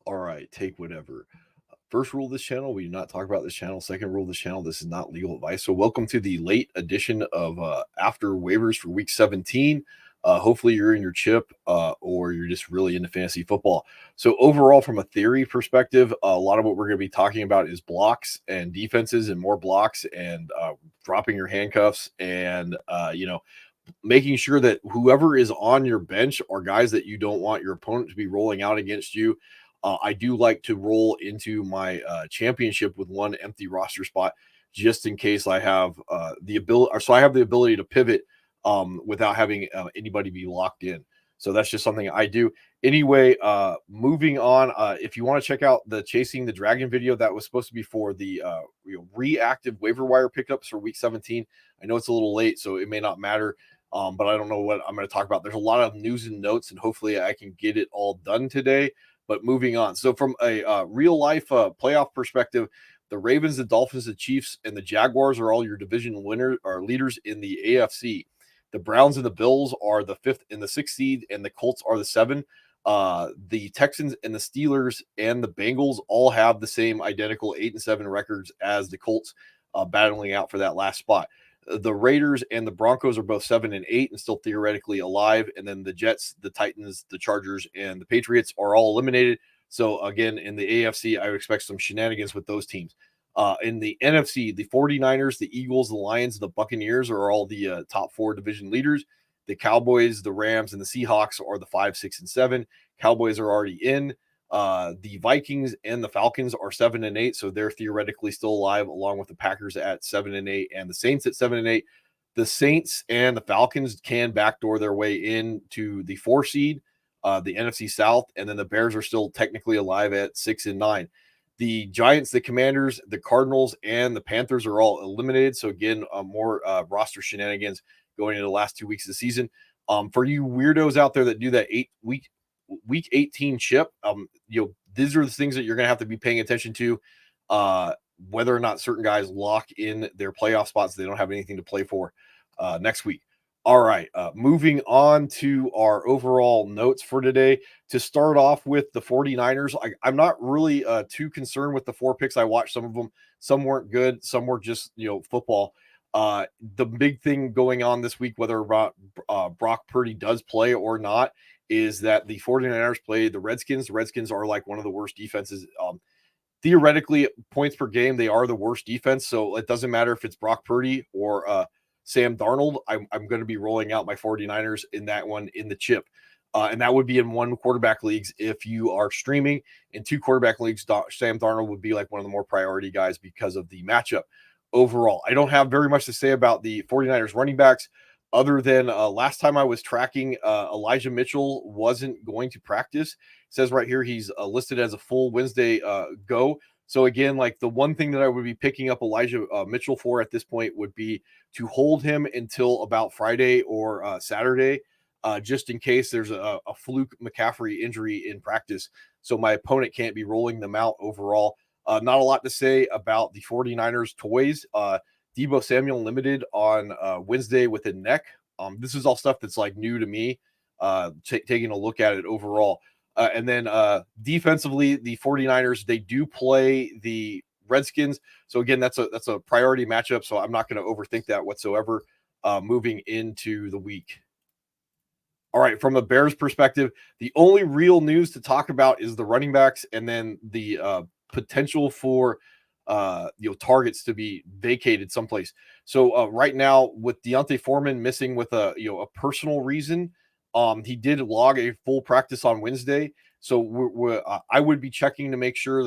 All right, take whatever. First rule of this channel, we do not talk about this channel. Second rule of this channel, this is not legal advice. So welcome to the late edition of after waivers for week 17. Hopefully you're in your chip or you're just really into fantasy football. So overall, from a theory perspective, a lot of what we're going to be talking about is blocks and defenses and more blocks and dropping your handcuffs and, making sure that whoever is on your bench are guys that you don't want your opponent to be rolling out against you. I do like to roll into my championship with one empty roster spot just in case I have the ability. So I have the ability to pivot without having anybody be locked in. So that's just something I do. Anyway, moving on. If you want to check out the Chasing the Dragon video, that was supposed to be for the reactive waiver wire pickups for week 17. I know it's a little late, so it may not matter. But I don't know what I'm going to talk about. There's a lot of news and notes, and hopefully I can get it all done today. But moving on. So from a real life playoff perspective, the Ravens, the Dolphins, the Chiefs, and the Jaguars are all your division winners or leaders in the AFC. The Browns and the Bills are the 5th and the 6th seed, and the Colts are the 7. The Texans and the Steelers and the Bengals all have the same identical 8-7 records as the Colts, battling out for that last spot. The Raiders and the Broncos are both 7-8 and still theoretically alive. And then the Jets, the Titans, the Chargers, and the Patriots are all eliminated. So again, in the AFC, I would expect some shenanigans with those teams. In the NFC, the 49ers, the Eagles, the Lions, the Buccaneers are all the top 4 division leaders. The Cowboys, the Rams, and the Seahawks are the 5, 6, and 7. Cowboys are already in. The Vikings and the Falcons are 7-8, so they're theoretically still alive, along with the Packers at 7-8 and the Saints at 7-8. The Saints and the Falcons can backdoor their way into the 4 seed, the NFC South, and then the Bears are still technically alive at 6-9. The Giants, the Commanders, the Cardinals, and the Panthers are all eliminated. So again, more roster shenanigans going into the last 2 weeks of the season. For you weirdos out there that do that week 18 chip, these are the things that you're going to have to be paying attention to, whether or not certain guys lock in their playoff spots. They don't have anything to play for next week. All right, moving on to our overall notes for today. To start off with the 49ers, I'm not really too concerned with the 4 picks. I watched some of them. Some weren't good. Some were just, football. The big thing going on this week, whether Brock Purdy does play or not, is that the 49ers play the Redskins. The Redskins are like one of the worst defenses. Theoretically, points per game, they are the worst defense. So it doesn't matter if it's Brock Purdy or Sam Darnold. I'm going to be rolling out my 49ers in that one in the chip. And that would be in 1 quarterback leagues if you are streaming. In 2 quarterback leagues, Sam Darnold would be like one of the more priority guys because of the matchup. Overall, I don't have very much to say about the 49ers running backs other than last time I was tracking, Elijah Mitchell wasn't going to practice. It says right here he's listed as a full Wednesday go. So again, like the one thing that I would be picking up Elijah Mitchell for at this point would be to hold him until about Friday or Saturday, just in case there's a fluke McCaffrey injury in practice. So my opponent can't be rolling them out overall. Not a lot to say about the 49ers toys. Debo Samuel limited on Wednesday with a neck. This is all stuff that's like new to me, taking a look at it overall. And then defensively, the 49ers, they do play the Redskins. So again, that's a priority matchup. So I'm not going to overthink that whatsoever moving into the week. All right, from a Bears perspective, the only real news to talk about is the running backs and then the potential for targets to be vacated someplace. So right now, with Deontay Foreman missing with a personal reason, he did log a full practice on Wednesday. So I would be checking to make sure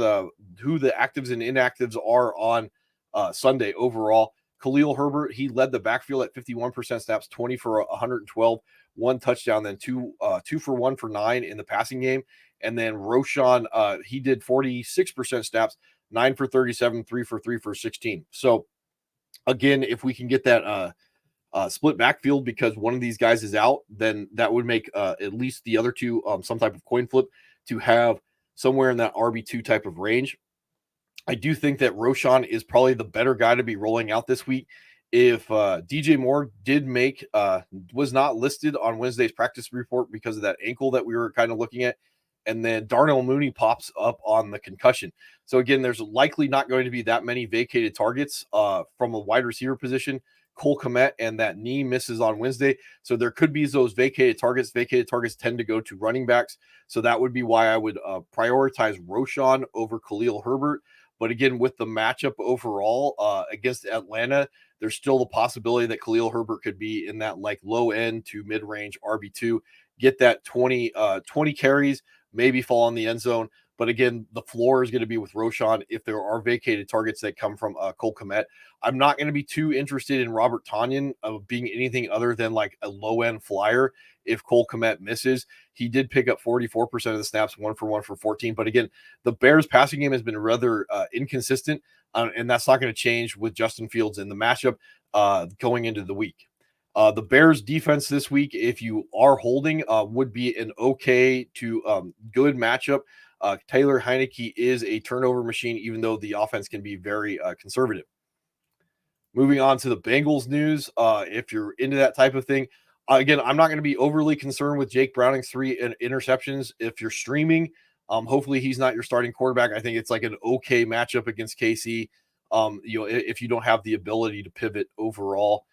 who the actives and inactives are on Sunday overall. Khalil Herbert, he led the backfield at 51% snaps, 20 for 112, 1 touchdown, then 2 for 1 for 9 in the passing game. And then Roshan, he did 46% snaps, 9 for 37, 3 for 3 for 16. So again, if we can get that split backfield because one of these guys is out, then that would make at least the other two some type of coin flip to have somewhere in that RB2 type of range. I do think that Roshan is probably the better guy to be rolling out this week. If DJ Moore was not listed on Wednesday's practice report because of that ankle that we were kind of looking at, and then Darnell Mooney pops up on the concussion. So again, there's likely not going to be that many vacated targets from a wide receiver position. Cole Kmet and that knee misses on Wednesday. So there could be those vacated targets. Vacated targets tend to go to running backs. So that would be why I would prioritize Roschon over Khalil Herbert. But again, with the matchup overall against Atlanta, there's still the possibility that Khalil Herbert could be in that like low end to mid range RB2, get that 20 carries, maybe fall in the end zone. But again, the floor is going to be with Roschon if there are vacated targets that come from Cole Kmet. I'm not going to be too interested in Robert Tonyan being anything other than like a low end flyer if Cole Kmet misses. He did pick up 44% of the snaps, 1 for 14. But again, the Bears passing game has been rather inconsistent, and that's not going to change with Justin Fields in the matchup going into the week. The Bears defense this week, if you are holding, would be an okay to good matchup. Taylor Heineke is a turnover machine, even though the offense can be very conservative. Moving on to the Bengals news, if you're into that type of thing, again, I'm not going to be overly concerned with Jake Browning's 3 interceptions. If you're streaming, hopefully he's not your starting quarterback. I think it's like an okay matchup against KC. If you don't have the ability to pivot overall,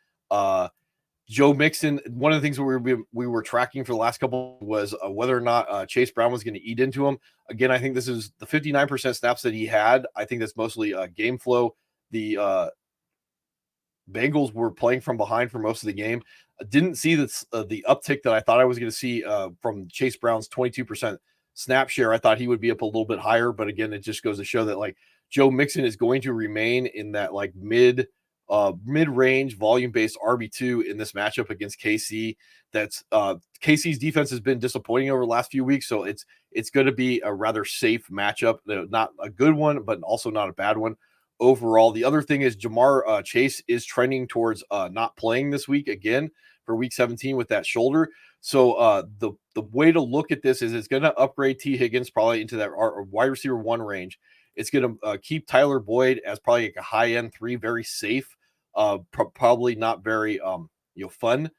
Joe Mixon. One of the things we were tracking for the last couple was whether or not Chase Brown was going to eat into him. Again, I think this is the 59% snaps that he had. I think that's mostly game flow. The Bengals were playing from behind for most of the game. I didn't see the uptick that I thought I was going to see from Chase Brown's 22% snap share. I thought he would be up a little bit higher, but again, it just goes to show that like Joe Mixon is going to remain in that like mid-range volume-based RB2 in this matchup against KC. That's KC's defense has been disappointing over the last few weeks, so it's going to be a rather safe matchup. Not a good one, but also not a bad one overall. The other thing is Jamar Chase is trending towards not playing this week again for week 17 with that shoulder. So the way to look at this is it's going to upgrade T. Higgins probably into that wide receiver 1 range. It's going to keep Tyler Boyd as probably like a high end 3, very safe, probably not very fun.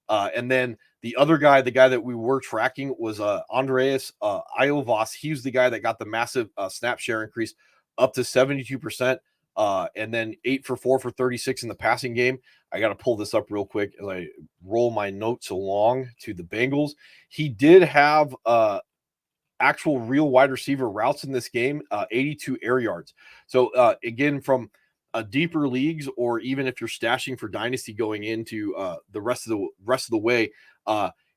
And then the other guy, the guy that we were tracking was Andreas Iovas. He was the guy that got the massive snap share increase up to 72%. And then 8 for 4 for 36 in the passing game. I got to pull this up real quick as I roll my notes along to the Bengals. He did have actual real wide receiver routes in this game, 82 air yards. So again, from deeper leagues, or even if you're stashing for dynasty going into the rest of the way,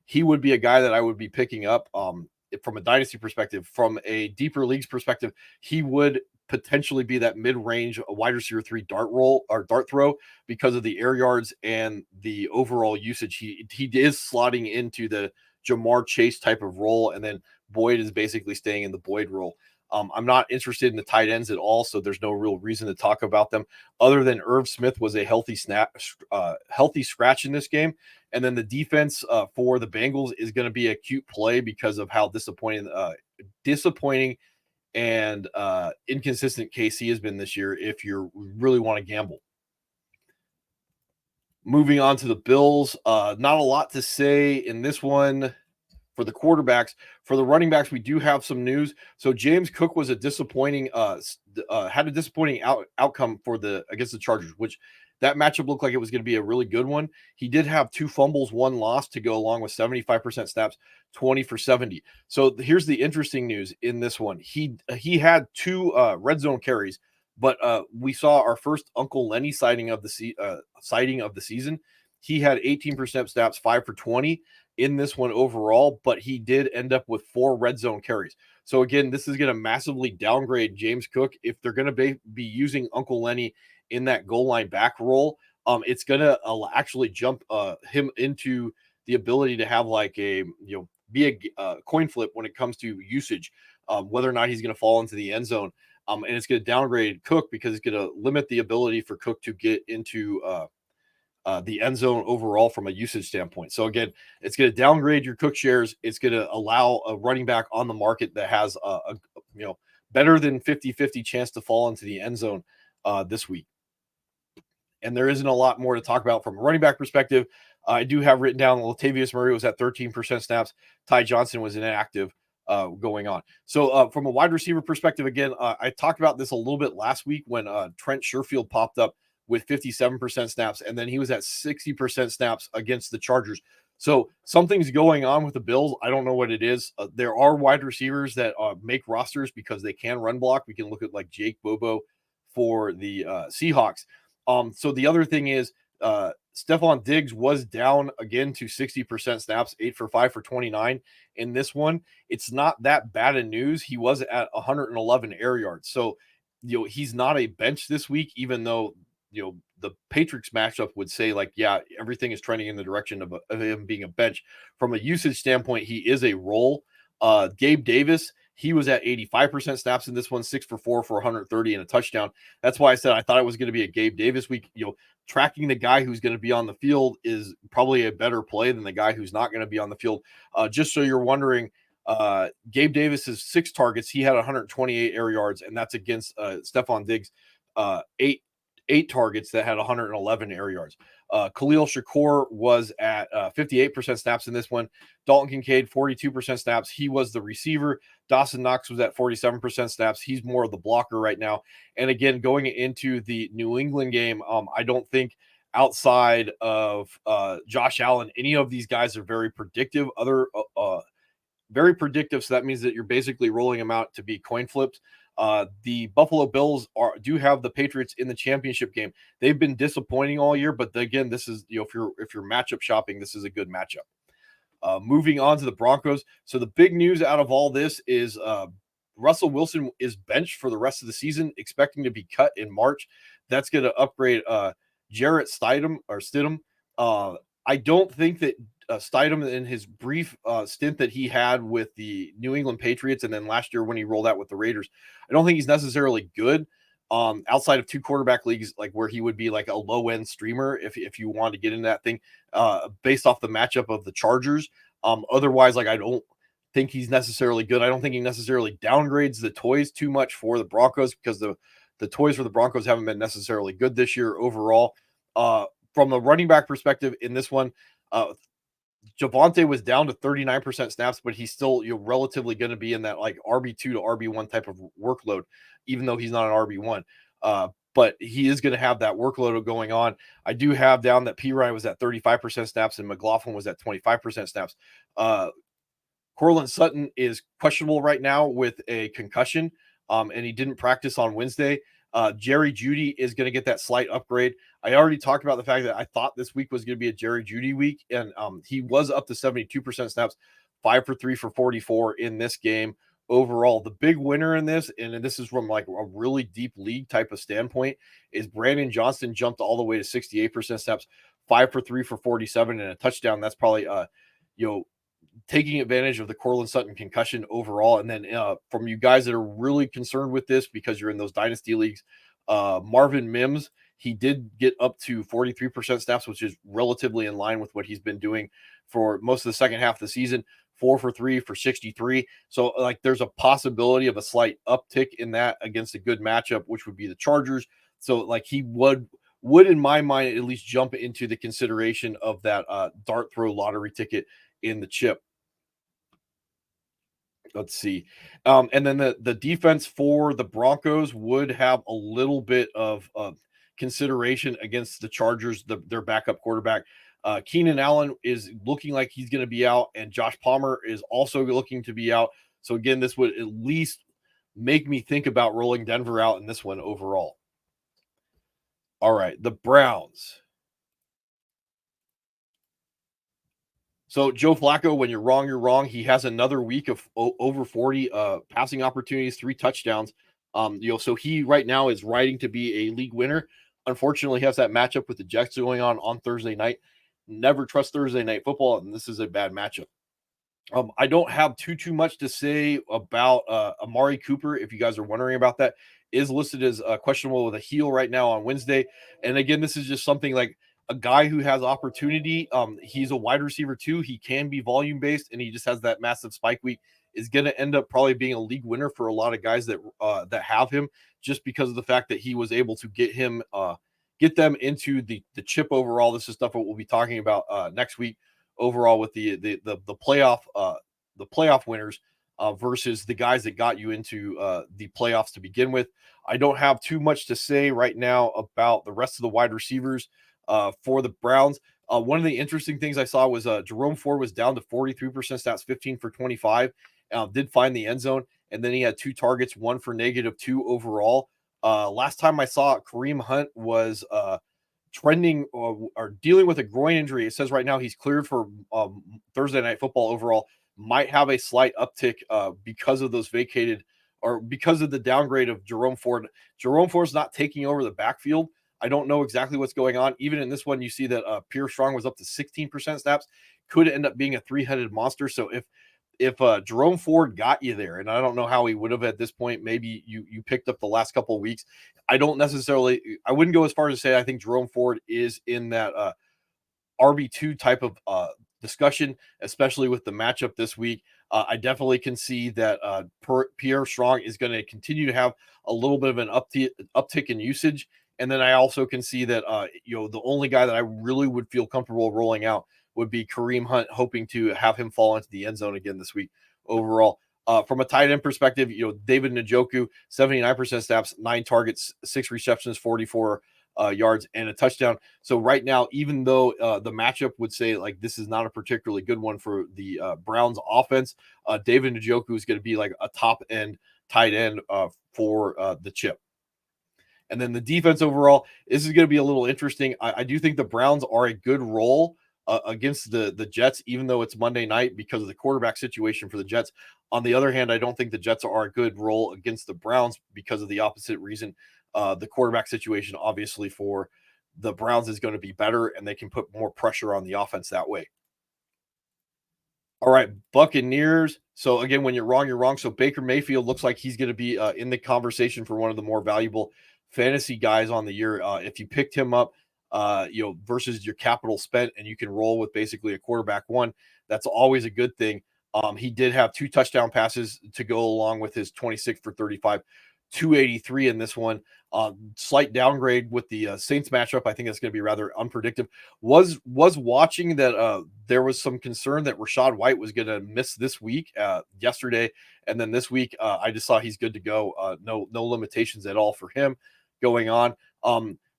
he would be a guy that I would be picking up from a dynasty perspective. From a deeper leagues perspective, he would potentially be that mid-range wide receiver 3 dart throw because of the air yards and the overall usage. He is slotting into the Jamar Chase type of role, and then Boyd is basically staying in the Boyd role. I'm not interested in the tight ends at all, so there's no real reason to talk about them other than Irv Smith was a healthy scratch in this game. And then the defense for the Bengals is going to be a cute play because of how disappointing and inconsistent KC has been this year if you really want to gamble. Moving on to the Bills, not a lot to say in this one for the quarterbacks. For the running backs, we do have some news. So James Cook was a disappointing, had a disappointing outcome against the Chargers, which that matchup looked like it was going to be a really good one. He did have 2 fumbles, 1 loss to go along with 75% snaps, 20 for 70. So here's the interesting news in this one. He had 2 red zone carries, but we saw our first Uncle Lenny sighting of the season. He had 18% snaps, 5 for 20 in this one overall, but he did end up with 4 red zone carries. So again, this is going to massively downgrade James Cook. If they're going to be using Uncle Lenny in that goal line back role, it's going to actually jump him into the ability to have like be a coin flip when it comes to usage, whether or not he's going to fall into the end zone. And it's going to downgrade Cook because it's going to limit the ability for Cook to get into the end zone overall from a usage standpoint. So again, it's going to downgrade your Cook shares. It's going to allow a running back on the market that has a better than 50-50 chance to fall into the end zone this week. And there isn't a lot more to talk about from a running back perspective. I do have written down Latavius Murray was at 13% snaps. Ty Johnson was inactive. going on. So from a wide receiver perspective, again, I talked about this a little bit last week when Trent Sherfield popped up with 57% snaps, and then he was at 60% snaps against the Chargers. So something's going on with the Bills. I don't know what it is. There are wide receivers that make rosters because they can run block. We can look at like Jake Bobo for the Seahawks. So the other thing is Stephon Diggs was down again to 60% snaps, 8 for 5 for 29 in this one. It's not that bad of news. He was at 111 air yards. So, he's not a bench this week, even though, the Patriots matchup would say, like, yeah, everything is trending in the direction of him being a bench. From a usage standpoint, he is a role. Gabe Davis, he was at 85% snaps in this one, 6 for 4 for 130 and a touchdown. That's why I said I thought it was going to be a Gabe Davis week. Tracking the guy who's going to be on the field is probably a better play than the guy who's not going to be on the field. Just so you're wondering, Gabe Davis's 6 targets, he had 128 air yards, and that's against Stephon Diggs' eight targets that had 111 air yards. Khalil Shakur was at 58% snaps in this one. Dalton Kincaid, 42% snaps. He was the receiver. Dawson Knox was at 47% snaps. He's more of the blocker right now. And again, going into the New England game, I don't think outside of Josh Allen, any of these guys are very predictive. Very predictive. So that means that you're basically rolling them out to be coin flips. The Buffalo Bills do have the Patriots in the championship game. They've been disappointing all year, but again, this is, if you're matchup shopping, this is a good matchup. Moving on to the Broncos. So the big news out of all this is Russell Wilson is benched for the rest of the season, expecting to be cut in March. That's going to upgrade Jarrett Stidham. I don't think that Stidham, in his brief stint that he had with the New England Patriots, and then last year when he rolled out with the Raiders, I don't think he's necessarily good outside of 2 quarterback leagues, like where he would be like a low end streamer if you want to get into that thing based off the matchup of the Chargers. Otherwise, like, I don't think he's necessarily good. I don't think he necessarily downgrades the toys too much for the Broncos, because the toys for the Broncos haven't been necessarily good this year overall. From a running back perspective in this one, Javonte was down to 39% snaps, but he's still relatively going to be in that like RB2 to RB1 type of workload, even though he's not an RB1. But he is going to have that workload going on. I do have down that P. Ryan was at 35% snaps and McLaughlin was at 25% snaps. Courtland Sutton is questionable right now with a concussion, and he didn't practice on Wednesday. Jerry Jeudy is going to get that slight upgrade. I already talked about the fact that I thought this week was going to be a Jerry Jeudy week, and he was up to 72% snaps, 5 for 3 for 44 in this game. Overall, the big winner in this, and this is from like a really deep league type of standpoint, is Brandon Johnston jumped all the way to 68% snaps, 5 for 3 for 47 and a touchdown. That's probably taking advantage of the Courtland Sutton concussion overall. And then from you guys that are really concerned with this because you're in those dynasty leagues, Marvin Mims, he did get up to 43% snaps, which is relatively in line with what he's been doing for most of the second half of the season. 4 for 3 for 63. So like there's a possibility of a slight uptick in that against a good matchup, which would be the Chargers. So like he would in my mind at least jump into the consideration of that dart throw lottery ticket in the chip. Let's see. And then the defense for the Broncos would have a little bit of consideration against the Chargers, their backup quarterback. Keenan Allen is looking like he's going to be out, and Josh Palmer is also looking to be out. So again, this would at least make me think about rolling Denver out in this one overall. All right, the Browns. So Joe Flacco, when you're wrong, you're wrong. He has another week of over 40 passing opportunities, 3 touchdowns. So he right now is riding to be a league winner. Unfortunately, he has that matchup with the Jets going on Thursday night. Never trust Thursday night football, and this is a bad matchup. I don't have too much to say about Amari Cooper. If you guys are wondering about that, is listed as questionable with a heel right now on Wednesday. And again, this is just something like a guy who has opportunity. He's a wide receiver too. He can be volume based, and he just has that massive spike week. Is going to end up probably being a league winner for a lot of guys that have him, just because of the fact that he was able to get them into the chip overall. This is stuff that we'll be talking about next week overall with the playoff winners versus the guys that got you into the playoffs to begin with. I don't have too much to say right now about the rest of the wide receivers for the Browns. One of the interesting things I saw was Jerome Ford was down to 43% stats, 15 for 25, did find the end zone, and then he had 2 targets, one for -2 overall. Last time I saw it, Kareem Hunt was trending or dealing with a groin injury. It says right now he's cleared for Thursday Night Football overall. Might have a slight uptick because of those vacated or because of the downgrade of Jerome Ford. Jerome Ford's not taking over the backfield. I don't know exactly what's going on. Even in this one, you see that Pierre Strong was up to 16% snaps. Could end up being a three-headed monster. So if Jerome Ford got you there, and I don't know how he would have at this point, maybe you picked up the last couple of weeks. I don't necessarily, I wouldn't go as far as to say I think Jerome Ford is in that RB2 type of discussion, especially with the matchup this week. I definitely can see that Pierre Strong is going to continue to have a little bit of an uptick in usage. And then I also can see that the only guy that I really would feel comfortable rolling out would be Kareem Hunt, hoping to have him fall into the end zone again this week overall. From a tight end perspective, David Njoku, 79% snaps, 9 targets, 6 receptions, 44 yards, and a touchdown. So right now, even though the matchup would say like this is not a particularly good one for the Browns offense, David Njoku is going to be like a top end tight end for the chip. And then the defense overall, this is going to be a little interesting. I do think the Browns are a good role against the Jets, even though it's Monday night because of the quarterback situation for the Jets. On the other hand, I don't think the Jets are a good role against the Browns because of the opposite reason. The quarterback situation, obviously, for the Browns is going to be better, and they can put more pressure on the offense that way. All right, Buccaneers. So again, when you're wrong, you're wrong. So Baker Mayfield looks like he's going to be in the conversation for one of the more valuable fantasy guys on the year. If you picked him up, versus your capital spent, and you can roll with basically a quarterback one, that's always a good thing. He did have 2 touchdown passes to go along with his 26 for 35, 283 in this one. Slight downgrade with the Saints matchup. I think it's going to be rather unpredictable. Was watching that there was some concern that Rashad White was going to miss this week yesterday, and then this week I just saw he's good to go. No limitations at all for him going on.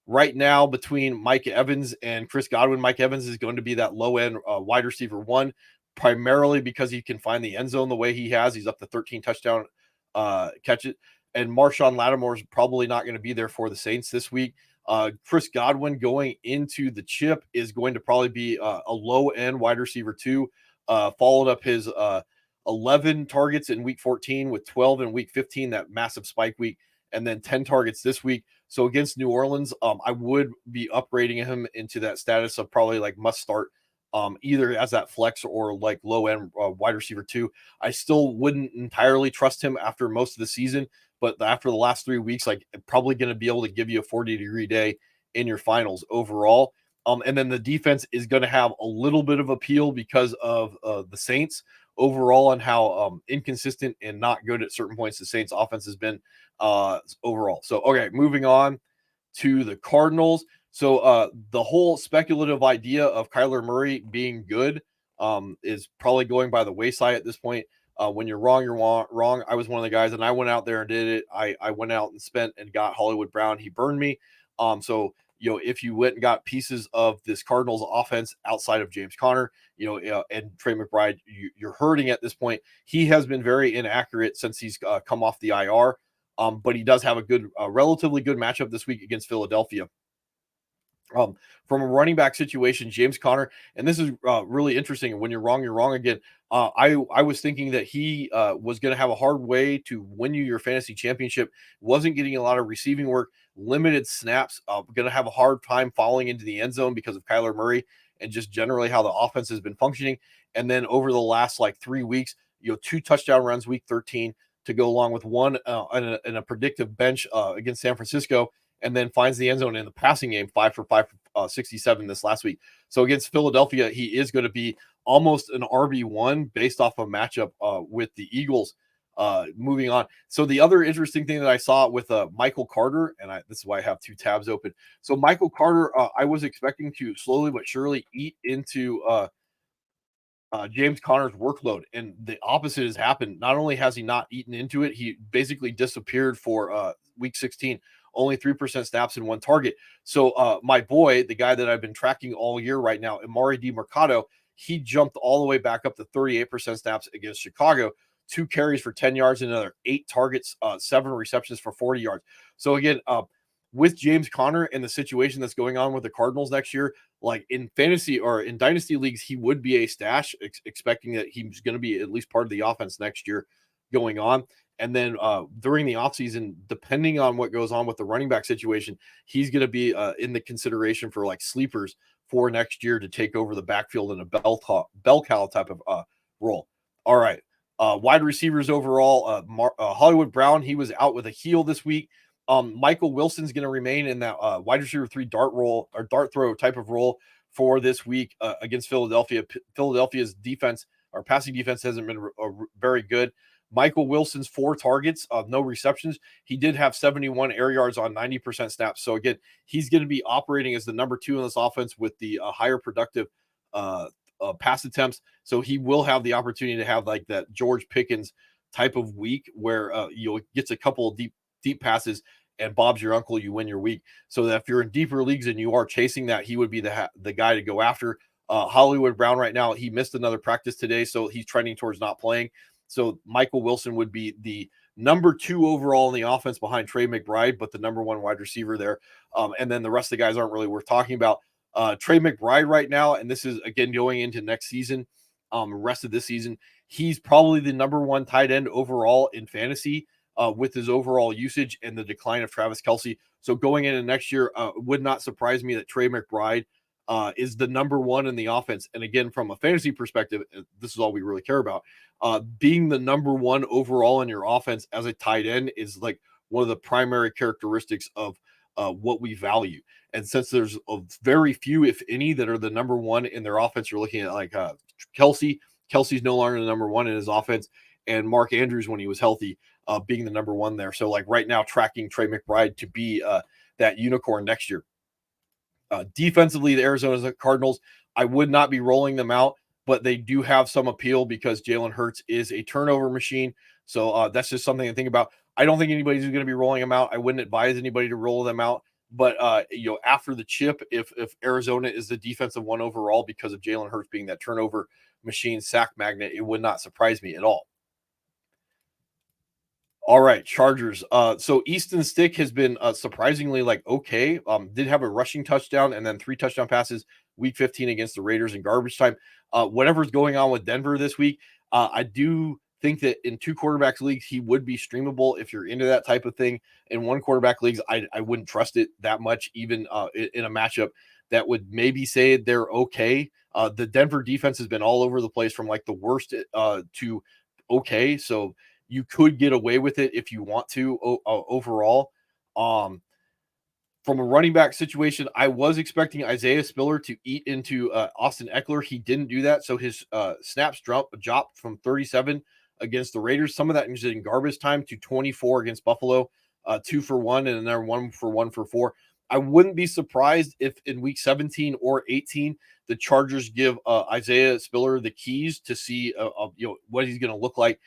Right now, between Mike Evans and Chris Godwin, Mike Evans is going to be that low end wide receiver one, primarily because he can find the end zone the way he has. He's up to 13 touchdown catches. And Marshawn Lattimore is probably not going to be there for the Saints this week. Chris Godwin going into the chip is going to probably be a low end wide receiver two. Followed up his 11 targets in week 14 with 12 in week 15, that massive spike week, and then 10 targets this week. So against New Orleans, I would be upgrading him into that status of probably like must start, either as that flex or like low end wide receiver two. I still wouldn't entirely trust him after most of the season, but after the last 3 weeks, like probably going to be able to give you a 40-degree day in your finals overall. And then the defense is going to have a little bit of appeal because of the Saints overall and how inconsistent and not good at certain points the Saints offense has been overall. So, okay, moving on to the Cardinals. So the whole speculative idea of Kyler Murray being good is probably going by the wayside at this point. When you're wrong, you're wrong. I was one of the guys, and I went out there and did it. I went out and spent and got Hollywood Brown. He burned me. So if you went and got pieces of this Cardinals offense outside of James Conner, and Trey McBride, you're hurting at this point. He has been very inaccurate since he's come off the IR. But he does have a relatively good matchup this week against Philadelphia. From a running back situation, James Conner, and this is really interesting. When you're wrong, you're wrong again. I was thinking that he was going to have a hard way to win you your fantasy championship. Wasn't getting a lot of receiving work, limited snaps. Going to have a hard time falling into the end zone because of Kyler Murray and just generally how the offense has been functioning. And then over the last 3 weeks, 2 touchdown runs, week 13, to go along with one and a predictive bench against San Francisco, and then finds the end zone in the passing game, 5 for 5 for 67 this last week. So against Philadelphia, he is going to be almost an RB1 based off a matchup with the Eagles. Moving on. So the other interesting thing that I saw with Michael Carter, and this is why I have 2 tabs open. So Michael Carter, I was expecting to slowly but surely eat into James Conner's workload, and the opposite has happened. Not only has he not eaten into it, he basically disappeared for week 16, only 3% snaps and one target. So my boy, the guy that I've been tracking all year right now, Amari DiMercato, he jumped all the way back up to 38% snaps against Chicago, 2 carries for 10 yards, and another 8 targets, 7 receptions for 40 yards. So again, with James Conner and the situation that's going on with the Cardinals next year, like in fantasy or in dynasty leagues, he would be a stash, expecting that he's going to be at least part of the offense next year going on. And then during the offseason, depending on what goes on with the running back situation, he's going to be in the consideration for like sleepers for next year to take over the backfield in a bell cow type of role. All right. Wide receivers overall, Hollywood Brown, he was out with a heel this week. Michael Wilson's going to remain in that wide receiver 3 dart roll or dart throw type of role for this week against Philadelphia. Philadelphia's defense or passing defense hasn't been very good. Michael Wilson's 4 targets, no receptions. He did have 71 air yards on 90% snaps. So again, he's going to be operating as the number 2 in this offense with the higher productive pass attempts. So he will have the opportunity to have like that George Pickens type of week where gets a couple of deep passes and Bob's your uncle, you win your week. So that if you're in deeper leagues and you are chasing that, he would be the guy to go after. Hollywood Brown right now, he missed another practice today, so he's trending towards not playing. So Michael Wilson would be the number 2 overall in the offense behind Trey McBride, but the number 1 wide receiver there. And then the rest of the guys aren't really worth talking about. Trey McBride right now, and this is again going into next season, rest of this season, he's probably the number 1 tight end overall in fantasy. With his overall usage and the decline of Travis Kelce. So going into next year, would not surprise me that Trey McBride is the number 1 in the offense. And again, from a fantasy perspective, this is all we really care about. Being the number 1 overall in your offense as a tight end is like one of the primary characteristics of what we value. And since there's very few, if any, that are the number 1 in their offense, you're looking at like Kelce. Kelce's no longer the number 1 in his offense, and Mark Andrews, when he was healthy, being the number 1 there. So like right now, tracking Trey McBride to be that unicorn next year. Defensively, the Arizona Cardinals, I would not be rolling them out, but they do have some appeal because Jalen Hurts is a turnover machine. So that's just something to think about. I don't think anybody's going to be rolling them out. I wouldn't advise anybody to roll them out. But after the chip, if Arizona is the defensive 1 overall because of Jalen Hurts being that turnover machine, sack magnet, it would not surprise me at all. All right, Chargers. So Easton Stick has been surprisingly like okay. Did have a rushing touchdown and then 3 touchdown passes week 15 against the Raiders in garbage time. Whatever's going on with Denver this week, I do think that in 2 quarterbacks leagues he would be streamable if you're into that type of thing. In 1 quarterback leagues, I wouldn't trust it that much, even in a matchup that would maybe say they're okay. The Denver defense has been all over the place from like the worst to okay. So you could get away with it if you want to overall. From a running back situation, I was expecting Isaiah Spiller to eat into Austin Eckler. He didn't do that, so his snaps dropped from 37 against the Raiders. Some of that was in garbage time to 24 against Buffalo, 2 for 1, and another 1 for 4. I wouldn't be surprised if in week 17 or 18 the Chargers give Isaiah Spiller the keys to see what he's going to look like.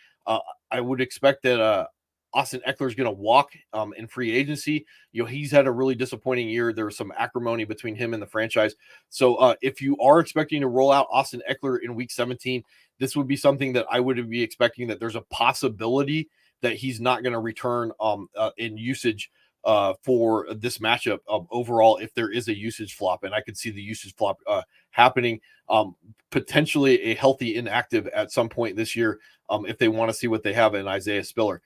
I would expect that Austin Eckler is going to walk in free agency. He's had a really disappointing year. There was some acrimony between him and the franchise. So if you are expecting to roll out Austin Eckler in week 17, this would be something that I would be expecting that there's a possibility that he's not going to return in usage for this matchup overall if there is a usage flop. And I could see the usage flop happening, potentially a healthy inactive at some point this year if they want to see what they have in Isaiah Spiller.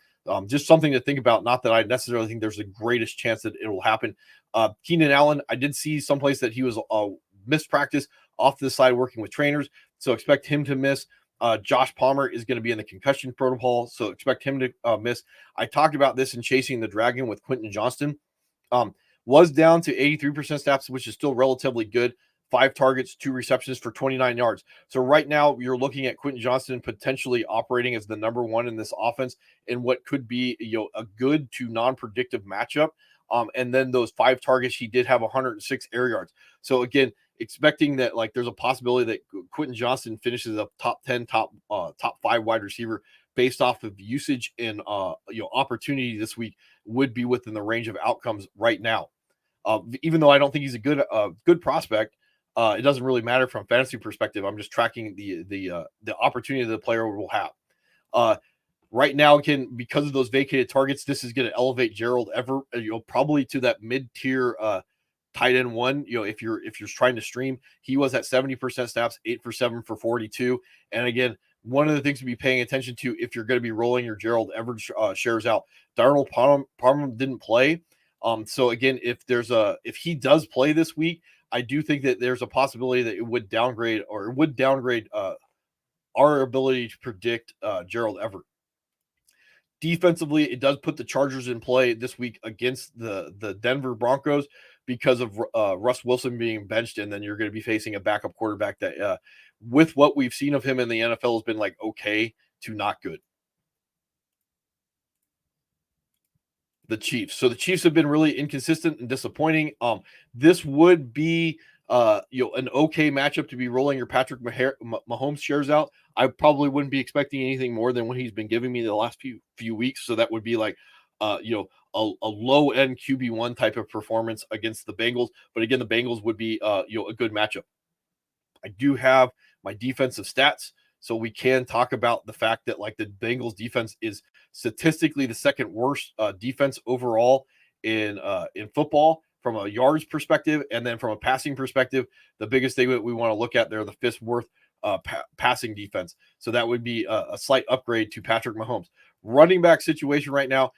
Just something to think about. Not that I necessarily think there's the greatest chance that it will happen. Keenan Allen, I did see someplace that he was missed practice off to the side working with trainers, so expect him to miss. Josh Palmer is going to be in the concussion protocol, so expect him to miss. I talked about this in Chasing the Dragon with Quentin Johnston. Was down to 83% snaps, which is still relatively good. 5 targets, 2 receptions for 29 yards. So right now you're looking at Quentin Johnston potentially operating as the number 1 in this offense in what could be a good to non-predictive matchup. And then those 5 targets, he did have 106 air yards. So again, expecting that like there's a possibility that Quentin Johnston finishes a top 10, top 5 wide receiver based off of usage and opportunity this week would be within the range of outcomes right now. Even though I don't think he's a good prospect, it doesn't really matter from a fantasy perspective. I'm just tracking the opportunity the player will have. Right now, again, because of those vacated targets, this is going to elevate Gerald Everett, probably to that mid-tier tight end one. If you're trying to stream, he was at 70% snaps, 8 for 7 for 42. And again, one of the things to be paying attention to if you're going to be rolling your Gerald Everett shares out, Darnold Palmer didn't play. So again, if he does play this week, I do think that there's a possibility that it would downgrade our ability to predict Gerald Everett. Defensively, it does put the Chargers in play this week against the Denver Broncos because of Russ Wilson being benched, and then you're going to be facing a backup quarterback that, with what we've seen of him in the NFL, has been like okay to not good. The Chiefs. So the Chiefs have been really inconsistent and disappointing. This would be an okay matchup to be rolling your Patrick Mahomes shares out. I probably wouldn't be expecting anything more than what he's been giving me the last few weeks. So that would be like a low end QB1 type of performance against the Bengals. But again, the Bengals would be a good matchup. I do have my defensive stats, so we can talk about the fact that like the Bengals defense is statistically the second worst defense overall in football from a yards perspective, and then from a passing perspective, the biggest thing that we want to look at there, the fifth worst passing defense. So that would be a slight upgrade to Patrick Mahomes. Running back situation right now,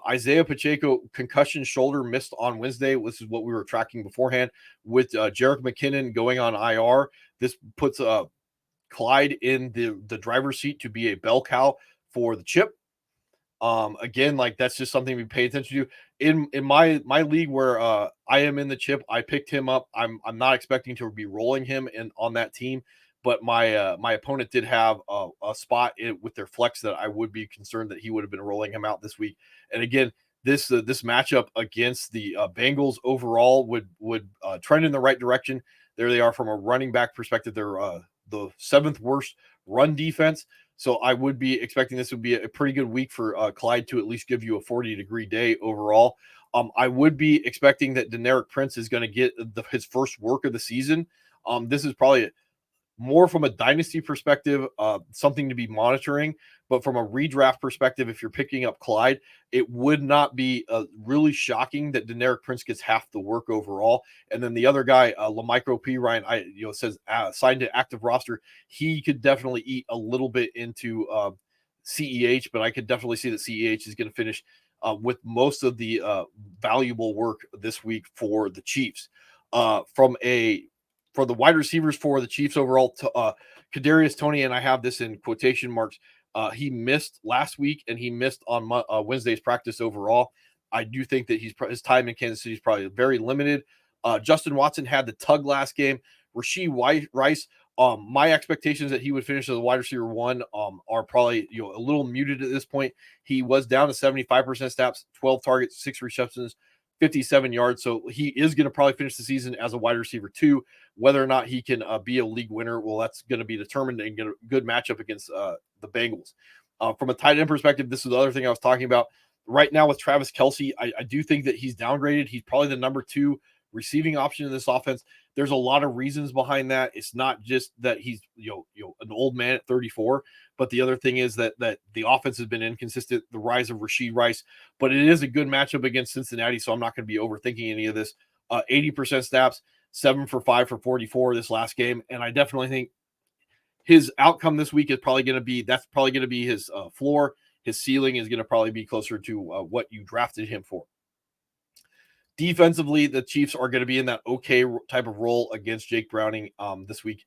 Isaiah Pacheco concussion shoulder missed on Wednesday. This is what we were tracking beforehand with Jerick McKinnon going on IR. This puts Clyde in the driver's seat to be a bell cow for the chip. Again, like that's just something we pay attention to. In my league where I am in the chip, I picked him up. I'm not expecting to be rolling him on that team, but my opponent did have a spot with their flex that I would be concerned that he would have been rolling him out this week. And again, this matchup against the Bengals overall would trend in the right direction. There they are from a running back perspective. They're the seventh worst run defense. So I would be expecting this would be a pretty good week for Clyde to at least give you a 40-degree day overall. I would be expecting that Deneric Prince is going to get his first work of the season. This is probably more from a dynasty perspective, something to be monitoring. But from a redraft perspective, if you're picking up Clyde, it would not be really shocking that Deneric Prince gets half the work overall. And then the other guy, LaMicro P. Ryan, says signed to active roster. He could definitely eat a little bit into CEH, but I could definitely see that CEH is going to finish with most of the valuable work this week for the Chiefs. For the wide receivers for the Chiefs overall, Kadarius Toney, and I have this in quotation marks, he missed last week and he missed on Wednesday's practice overall. I do think that his time in Kansas City is probably very limited. Justin Watson had the tug last game. Rashee Rice, my expectations that he would finish as a wide receiver one are probably a little muted at this point. He was down to 75% snaps, 12 targets, 6 receptions, 57 yards. So he is going to probably finish the season as a wide receiver two. Whether or not he can be a league winner, well, that's going to be determined and get a good matchup against the Bengals. From a tight end perspective, this is the other thing I was talking about. Right now with Travis Kelce, I do think that he's downgraded. He's probably the number 2 receiving option in this offense. There's a lot of reasons behind that. It's not just that he's an old man at 34, but the other thing is that the offense has been inconsistent. The rise of Rashee Rice, but it is a good matchup against Cincinnati, so I'm not going to be overthinking any of this. 80% snaps, 7 for 5 for 44 this last game, and I definitely think his outcome this week is probably going to be his floor. His ceiling is going to probably be closer to what you drafted him for. Defensively, the Chiefs are going to be in that okay type of role against Jake Browning this week.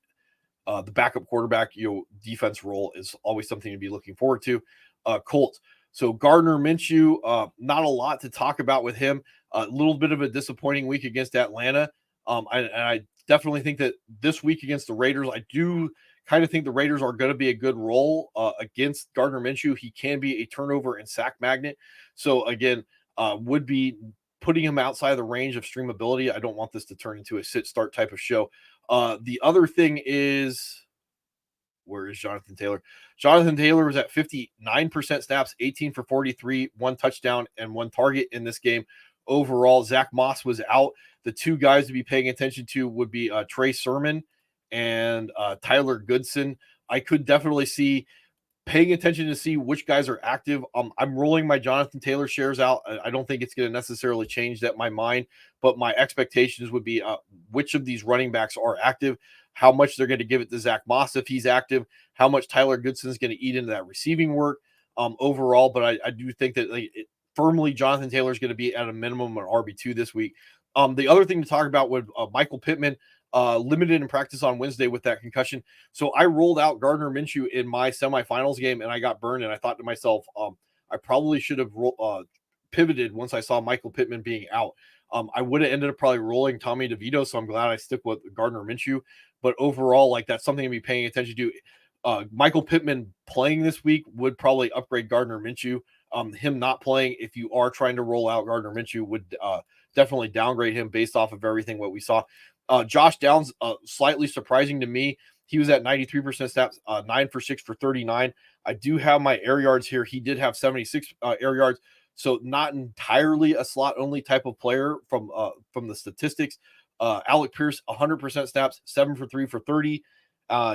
The backup quarterback, defense role is always something to be looking forward to. Colts. So Gardner Minshew, not a lot to talk about with him. A little bit of a disappointing week against Atlanta. I definitely think that this week against the Raiders, I do kind of think the Raiders are going to be a good role against Gardner Minshew. He can be a turnover and sack magnet. So again, would be putting him outside of the range of streamability. I don't want this to turn into a sit-start type of show. The other thing is, where is Jonathan Taylor? Jonathan Taylor was at 59% snaps, 18 for 43, one touchdown and one target in this game. Overall, Zach Moss was out. The two guys to be paying attention to would be Trey Sermon and Tyler Goodson. I could definitely see paying attention to see which guys are active. I'm rolling my Jonathan Taylor shares out. I don't think it's going to necessarily change that my mind, but my expectations would be which of these running backs are active, how much they're going to give it to Zach Moss if he's active, how much Tyler Goodson is going to eat into that receiving work overall. But I do think that firmly Jonathan Taylor is going to be at a minimum an RB2 this week. The other thing to talk about with Michael Pittman, limited in practice on Wednesday with that concussion. So I rolled out Gardner Minshew in my semifinals game, and I got burned. And I thought to myself, I probably should have pivoted once I saw Michael Pittman being out. I would have ended up probably rolling Tommy DeVito, so I'm glad I stick with Gardner Minshew. But overall, like that's something to be paying attention to. Michael Pittman playing this week would probably upgrade Gardner Minshew. Him not playing, if you are trying to roll out Gardner Minshew, would definitely downgrade him based off of everything what we saw. Josh Downs, slightly surprising to me. He was at 93% snaps, 9 for 6 for 39. I do have my air yards here. He did have 76 air yards, so not entirely a slot only type of player from the statistics. Alec Pierce, 100% snaps, 7 for 3 for 30.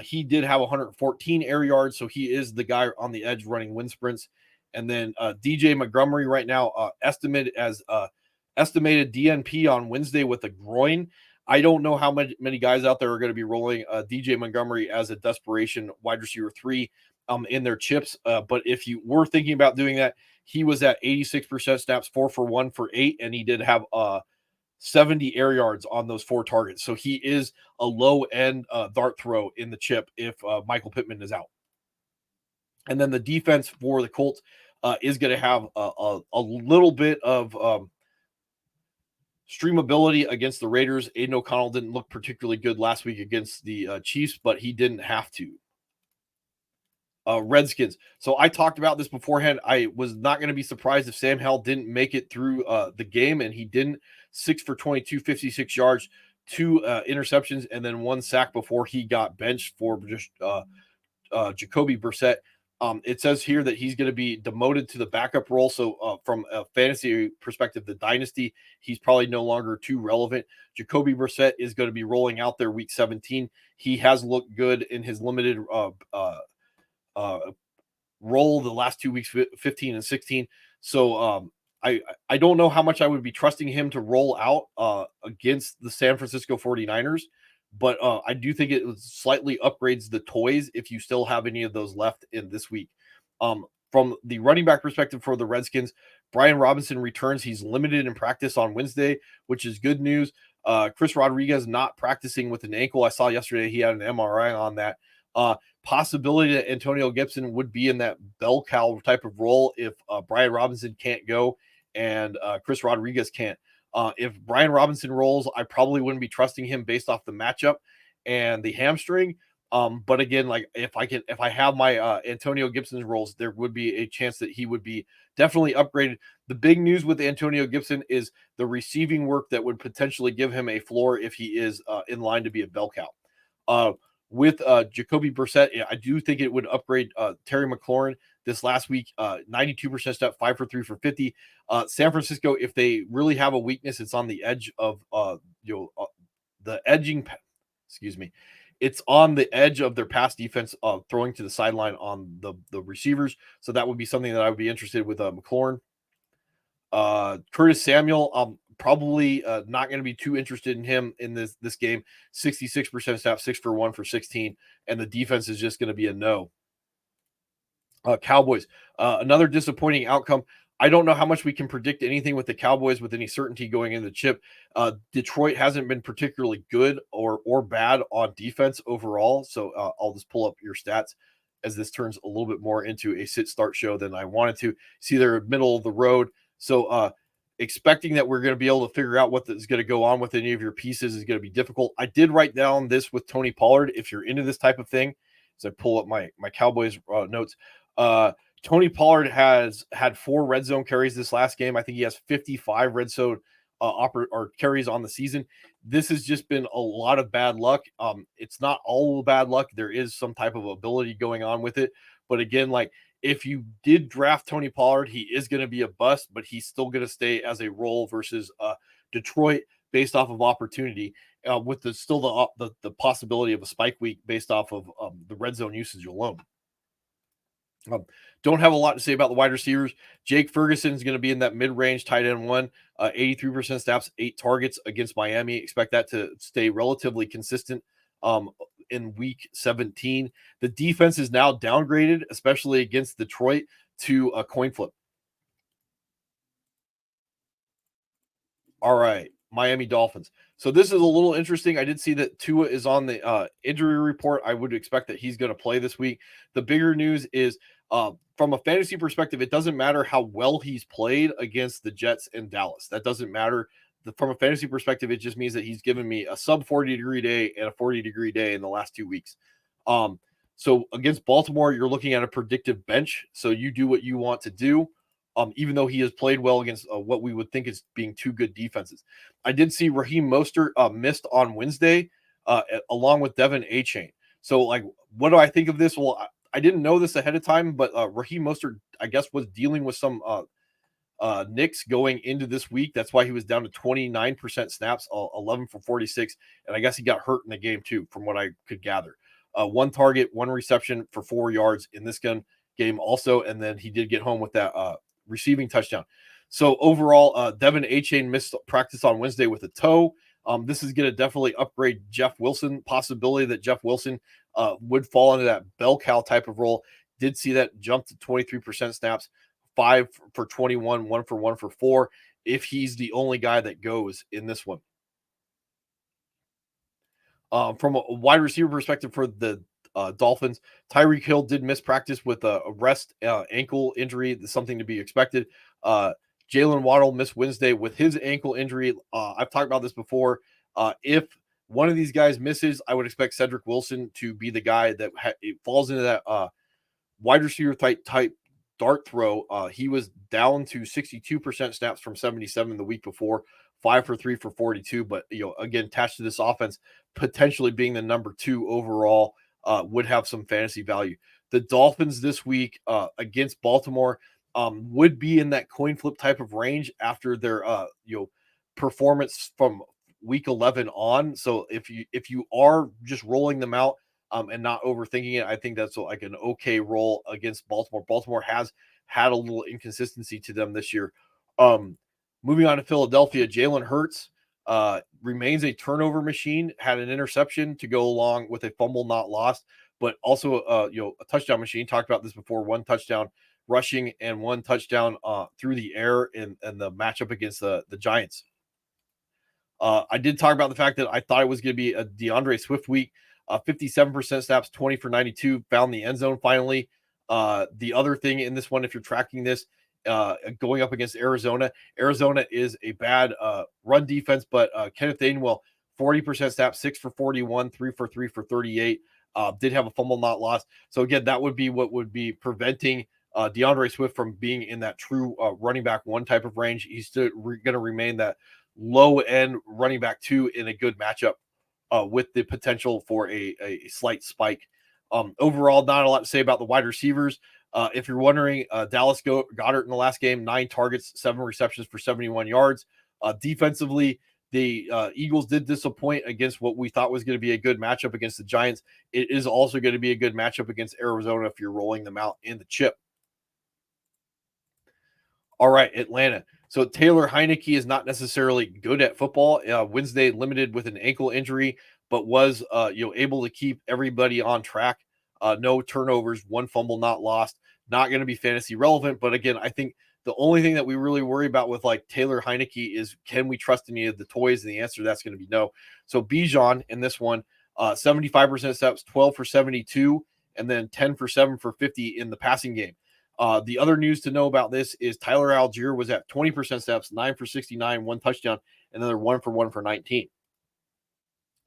He did have 114 air yards, so he is the guy on the edge running wind sprints. And then DJ Montgomery right now estimated DNP on Wednesday with a groin. I don't know how many guys out there are going to be rolling DJ Montgomery as a desperation wide receiver 3 in their chips. But if you were thinking about doing that, he was at 86% snaps, 4 for 1 for 8, and he did have 70 air yards on those 4 targets. So he is a low end dart throw in the chip if Michael Pittman is out. And then the defense for the Colts is going to have a little bit of streamability against the Raiders. Aiden O'Connell didn't look particularly good last week against the Chiefs, but he didn't have to. Redskins. So I talked about this beforehand. I was not going to be surprised if Sam Howell didn't make it through the game, and he didn't. 6 for 22, 56 yards, 2 interceptions, and then 1 sack before he got benched for just Jacoby Brissett. It says here that he's going to be demoted to the backup role. So from a fantasy perspective, the dynasty, he's probably no longer too relevant. Jacoby Brissett is going to be rolling out there week 17. He has looked good in his limited role the last 2 weeks, 15 and 16. So I don't know how much I would be trusting him to roll out against the San Francisco 49ers, but I do think it slightly upgrades the toys if you still have any of those left in this week. From the running back perspective for the Redskins, Brian Robinson returns. He's limited in practice on Wednesday, which is good news. Chris Rodriguez not practicing with an ankle. I saw yesterday he had an MRI on that. Possibility that Antonio Gibson would be in that bell cow type of role if Brian Robinson can't go and Chris Rodriguez can't. If Brian Robinson rolls, I probably wouldn't be trusting him based off the matchup and the hamstring. But again, like if I have my Antonio Gibson's rolls, there would be a chance that he would be definitely upgraded. The big news with Antonio Gibson is the receiving work that would potentially give him a floor if he is in line to be a bell cow. With Jacoby Brissett, I do think it would upgrade Terry McLaurin this last week. 92% step, 5 for 3 for 50. San Francisco, if they really have a weakness, it's on the edge of the edging. Excuse me. It's on the edge of their pass defense, throwing to the sideline on the receivers. So that would be something that I would be interested with McLaurin. Curtis Samuel, probably not going to be too interested in him in this game. 66% snap, 6 for 1 for 16, and the defense is just going to be a no. Cowboys, another disappointing outcome. I don't know how much we can predict anything with the Cowboys with any certainty going into the chip. Detroit hasn't been particularly good or bad on defense overall, so I'll just pull up your stats as this turns a little bit more into a sit-start show than I wanted to. See, they're middle of the road. So expecting that we're going to be able to figure out what is going to go on with any of your pieces is going to be difficult. I did write down this with Tony Pollard. If you're into this type of thing, as I pull up my Cowboys notes, Tony Pollard has had 4 red zone carries this last game. I think he has 55 red zone or carries on the season. This has just been a lot of bad luck. It's not all bad luck. There is some type of ability going on with it. But again, like if you did draft Tony Pollard, he is going to be a bust, but he's still going to stay as a role versus Detroit based off of opportunity, with the possibility of a spike week based off of the red zone usage alone. Um, don't have a lot to say about the wide receivers. Jake Ferguson is going to be in that mid-range tight end one, 83% snaps, 8 targets against Miami. Expect that to stay relatively consistent in week 17. The defense is now downgraded, especially against Detroit, to a coin flip. All right, Miami Dolphins. So this is a little interesting. I did see that Tua is on the injury report. I would expect that he's going to play this week. The bigger news is from a fantasy perspective, it doesn't matter how well he's played against the Jets and Dallas. That doesn't matter. From a fantasy perspective, it just means that he's given me a sub 40-degree day and a 40-degree day in the last 2 weeks. So against Baltimore, you're looking at a predictive bench. So you do what you want to do. Even though he has played well against what we would think is being 2 good defenses. I did see Raheem Mostert missed on Wednesday, along with Devin Achane. So, like, what do I think of this? Well, I didn't know this ahead of time, but Raheem Mostert, I guess, was dealing with some nicks going into this week. That's why he was down to 29% snaps, 11 for 46, and I guess he got hurt in the game too, from what I could gather. 1 target, 1 reception for 4 yards in this game also, and then he did get home with that receiving touchdown. So overall, Devin Achane missed practice on Wednesday with a toe. This is going to definitely upgrade Jeff Wilson. Possibility that Jeff Wilson would fall into that bell cow type of role. Did see that jump to 23% snaps, 5 for 21, 1 for 1 for 4. If he's the only guy that goes in this one. From a wide receiver perspective for the Dolphins, Tyreek Hill did miss practice with a rest ankle injury. Something to be expected. Jalen Waddle missed Wednesday with his ankle injury. I've talked about this before. If one of these guys misses, I would expect Cedric Wilson to be the guy that falls into that wide receiver type dart throw. He was down to 62% snaps from 77 the week before, 5 for 3 for 42. But again, attached to this offense, potentially being the number 2 overall, would have some fantasy value. The Dolphins this week against Baltimore would be in that coin flip type of range after their performance from week 11 on. So if you are just rolling them out and not overthinking it, I think that's like an okay roll against Baltimore. Baltimore has had a little inconsistency to them this year. Moving on to Philadelphia, Jalen Hurts remains a turnover machine, had an interception to go along with a fumble not lost, but also a touchdown machine. Talked about this before, 1 touchdown rushing and 1 touchdown through the air in the matchup against the Giants. I did talk about the fact that I thought it was going to be a DeAndre Swift week. 57% snaps, 20 for 92, found the end zone finally. The other thing in this one, if you're tracking this, going up against Arizona is a bad run defense, but Kenneth Gainwell, 40% snaps, 6 for 41, 3 for 3 for 38. Did have a fumble not lost. So again, that would be what would be preventing DeAndre Swift from being in that true running back 1 type of range. He's still going to remain that low end running back 2 in a good matchup with the potential for a slight spike. Overall, not a lot to say about the wide receivers. If you're wondering, Dallas Goedert in the last game, 9 targets, 7 receptions for 71 yards. Defensively, the Eagles did disappoint against what we thought was going to be a good matchup against the Giants. It is also going to be a good matchup against Arizona if you're rolling them out in the chip. All right, Atlanta. So Taylor Heineke is not necessarily good at football. Wednesday limited with an ankle injury, but was able to keep everybody on track. No turnovers, 1 fumble not lost. Not going to be fantasy relevant, but again, I think the only thing that we really worry about with like Taylor Heineke is, can we trust any of the toys? And the answer to that's going to be no. So Bijan in this one, 75% steps, 12 for 72, and then 10 for 7 for 50 in the passing game. The other news to know about this is Tyler Algier was at 20% steps, 9 for 69, 1 touchdown, and another 1 for 1 for 19.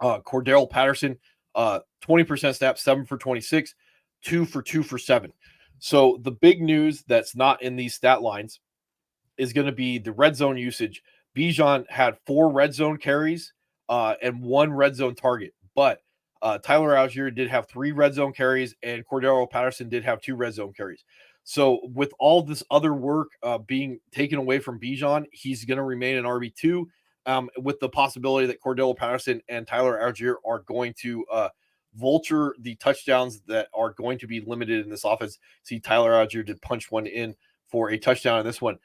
Cordell Patterson, 20% snaps, 7 for 26, 2 for 2 for 7. So the big news that's not in these stat lines is going to be the red zone usage Bijan had 4 red zone carries and 1 red zone target, but Tyler Algier did have 3 red zone carries, and Cordero Patterson did have 2 red zone carries. So with all this other work being taken away from Bijan, he's going to remain an RB2 with the possibility that Cordero Patterson and Tyler Algier are going to vulture the touchdowns that are going to be limited in this offense. See, Tyler Algier did punch one in for a touchdown in this one.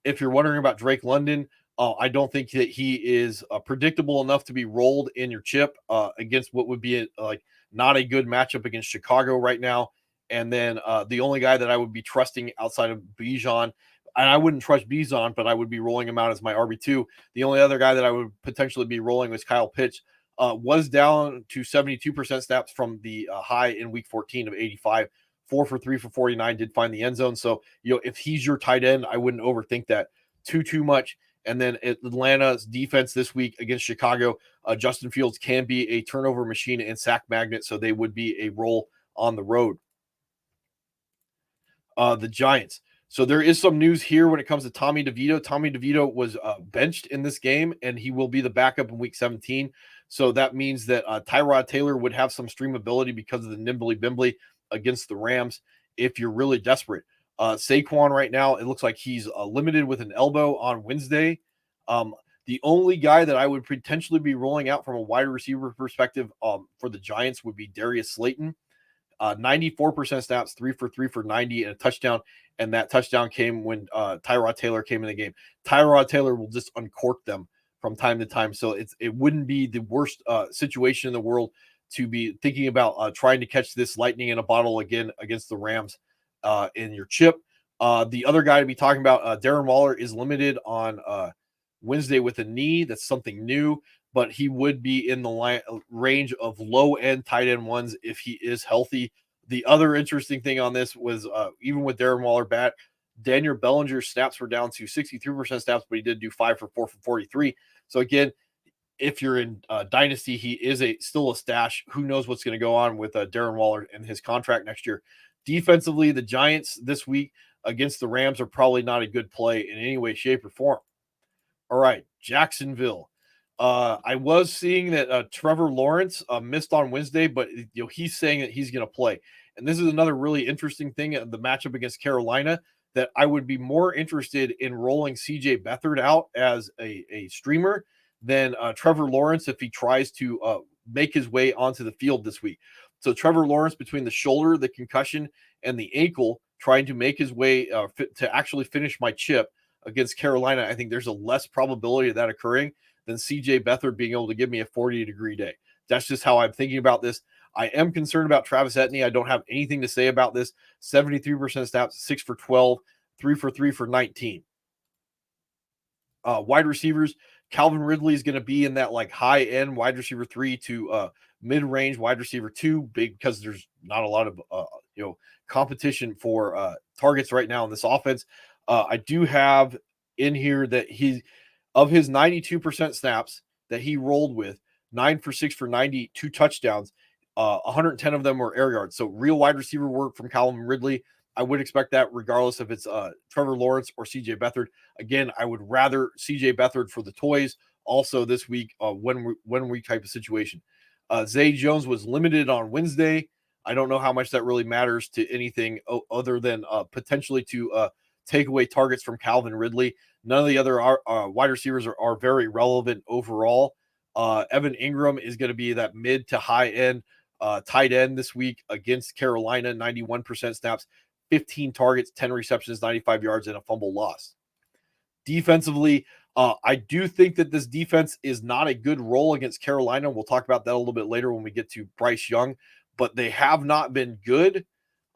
If you're wondering about Drake London, I don't think that he is predictable enough to be rolled in your chip against what would be like not a good matchup against Chicago right now. And then the only guy that I would be trusting outside of Bijan, and I wouldn't trust Bijan, but I would be rolling him out as my RB2. The only other guy that I would potentially be rolling was Kyle Pitts. Was down to 72% snaps from the high in week 14 of 85. 4 for 3 for 49, did find the end zone. So, if he's your tight end, I wouldn't overthink that too much. And then Atlanta's defense this week against Chicago, Justin Fields can be a turnover machine and sack magnet, so they would be a roll on the road. The Giants. So there is some news here when it comes to Tommy DeVito. Tommy DeVito was benched in this game, and he will be the backup in week 17. So that means that Tyrod Taylor would have some streamability because of the nimbly bimbly against the Rams if you're really desperate. Saquon right now, it looks like he's limited with an elbow on Wednesday. The only guy that I would potentially be rolling out from a wide receiver perspective for the Giants would be Darius Slayton. 94% snaps, 3 for 3 for 90 and a touchdown. And that touchdown came when Tyrod Taylor came in the game. Tyrod Taylor will just uncork them from time to time. So it wouldn't be the worst situation in the world to be thinking about trying to catch this lightning in a bottle again against the Rams in your chip. The other guy to be talking about, Darren Waller, is limited on Wednesday with a knee. That's something new, but he would be in the range of low-end tight end ones if he is healthy. The other interesting thing on this was even with Darren Waller back, Daniel Bellinger's snaps were down to 63% snaps, but he did do 5 for 4 for 43. So again, if you're in Dynasty, he is still a stash. Who knows what's going to go on with Darren Waller and his contract next year. Defensively, the Giants this week against the Rams are probably not a good play in any way, shape, or form. All right, Jacksonville. I was seeing that Trevor Lawrence missed on Wednesday, but he's saying that he's going to play. And this is another really interesting thing, the matchup against Carolina, that I would be more interested in rolling CJ Beathard out as a streamer than Trevor Lawrence if he tries to make his way onto the field this week. So Trevor Lawrence, between the shoulder, the concussion, and the ankle, trying to make his way to actually finish my chip against Carolina, I think there's a less probability of that occurring than CJ Beathard being able to give me a 40-degree day. That's just how I'm thinking about this. I am concerned about Travis Etienne. I don't have anything to say about this. 73% snaps, 6 for 12, 3 for 3 for 19. Wide receivers, Calvin Ridley is going to be in that like high end wide receiver 3 to mid range wide receiver 2, big because there's not a lot of competition for targets right now in this offense. I do have in here that of his 92% snaps that he rolled with, 9 for 6 for 90, 2 touchdowns, 110 of them were air yards. So real wide receiver work from Calvin Ridley. I would expect that regardless if it's Trevor Lawrence or CJ Beathard. Again, I would rather CJ Beathard for the toys also this week, when we type of situation. Zay Jones was limited on Wednesday. I don't know how much that really matters to anything other than potentially to take away targets from Calvin Ridley. None of the other wide receivers are very relevant overall. Evan Ingram is going to be that mid to high end tight end this week against Carolina, 91% snaps, 15 targets, 10 receptions, 95 yards, and a fumble loss. Defensively, I do think that this defense is not a good role against Carolina. We'll talk about that a little bit later when we get to Bryce Young, but they have not been good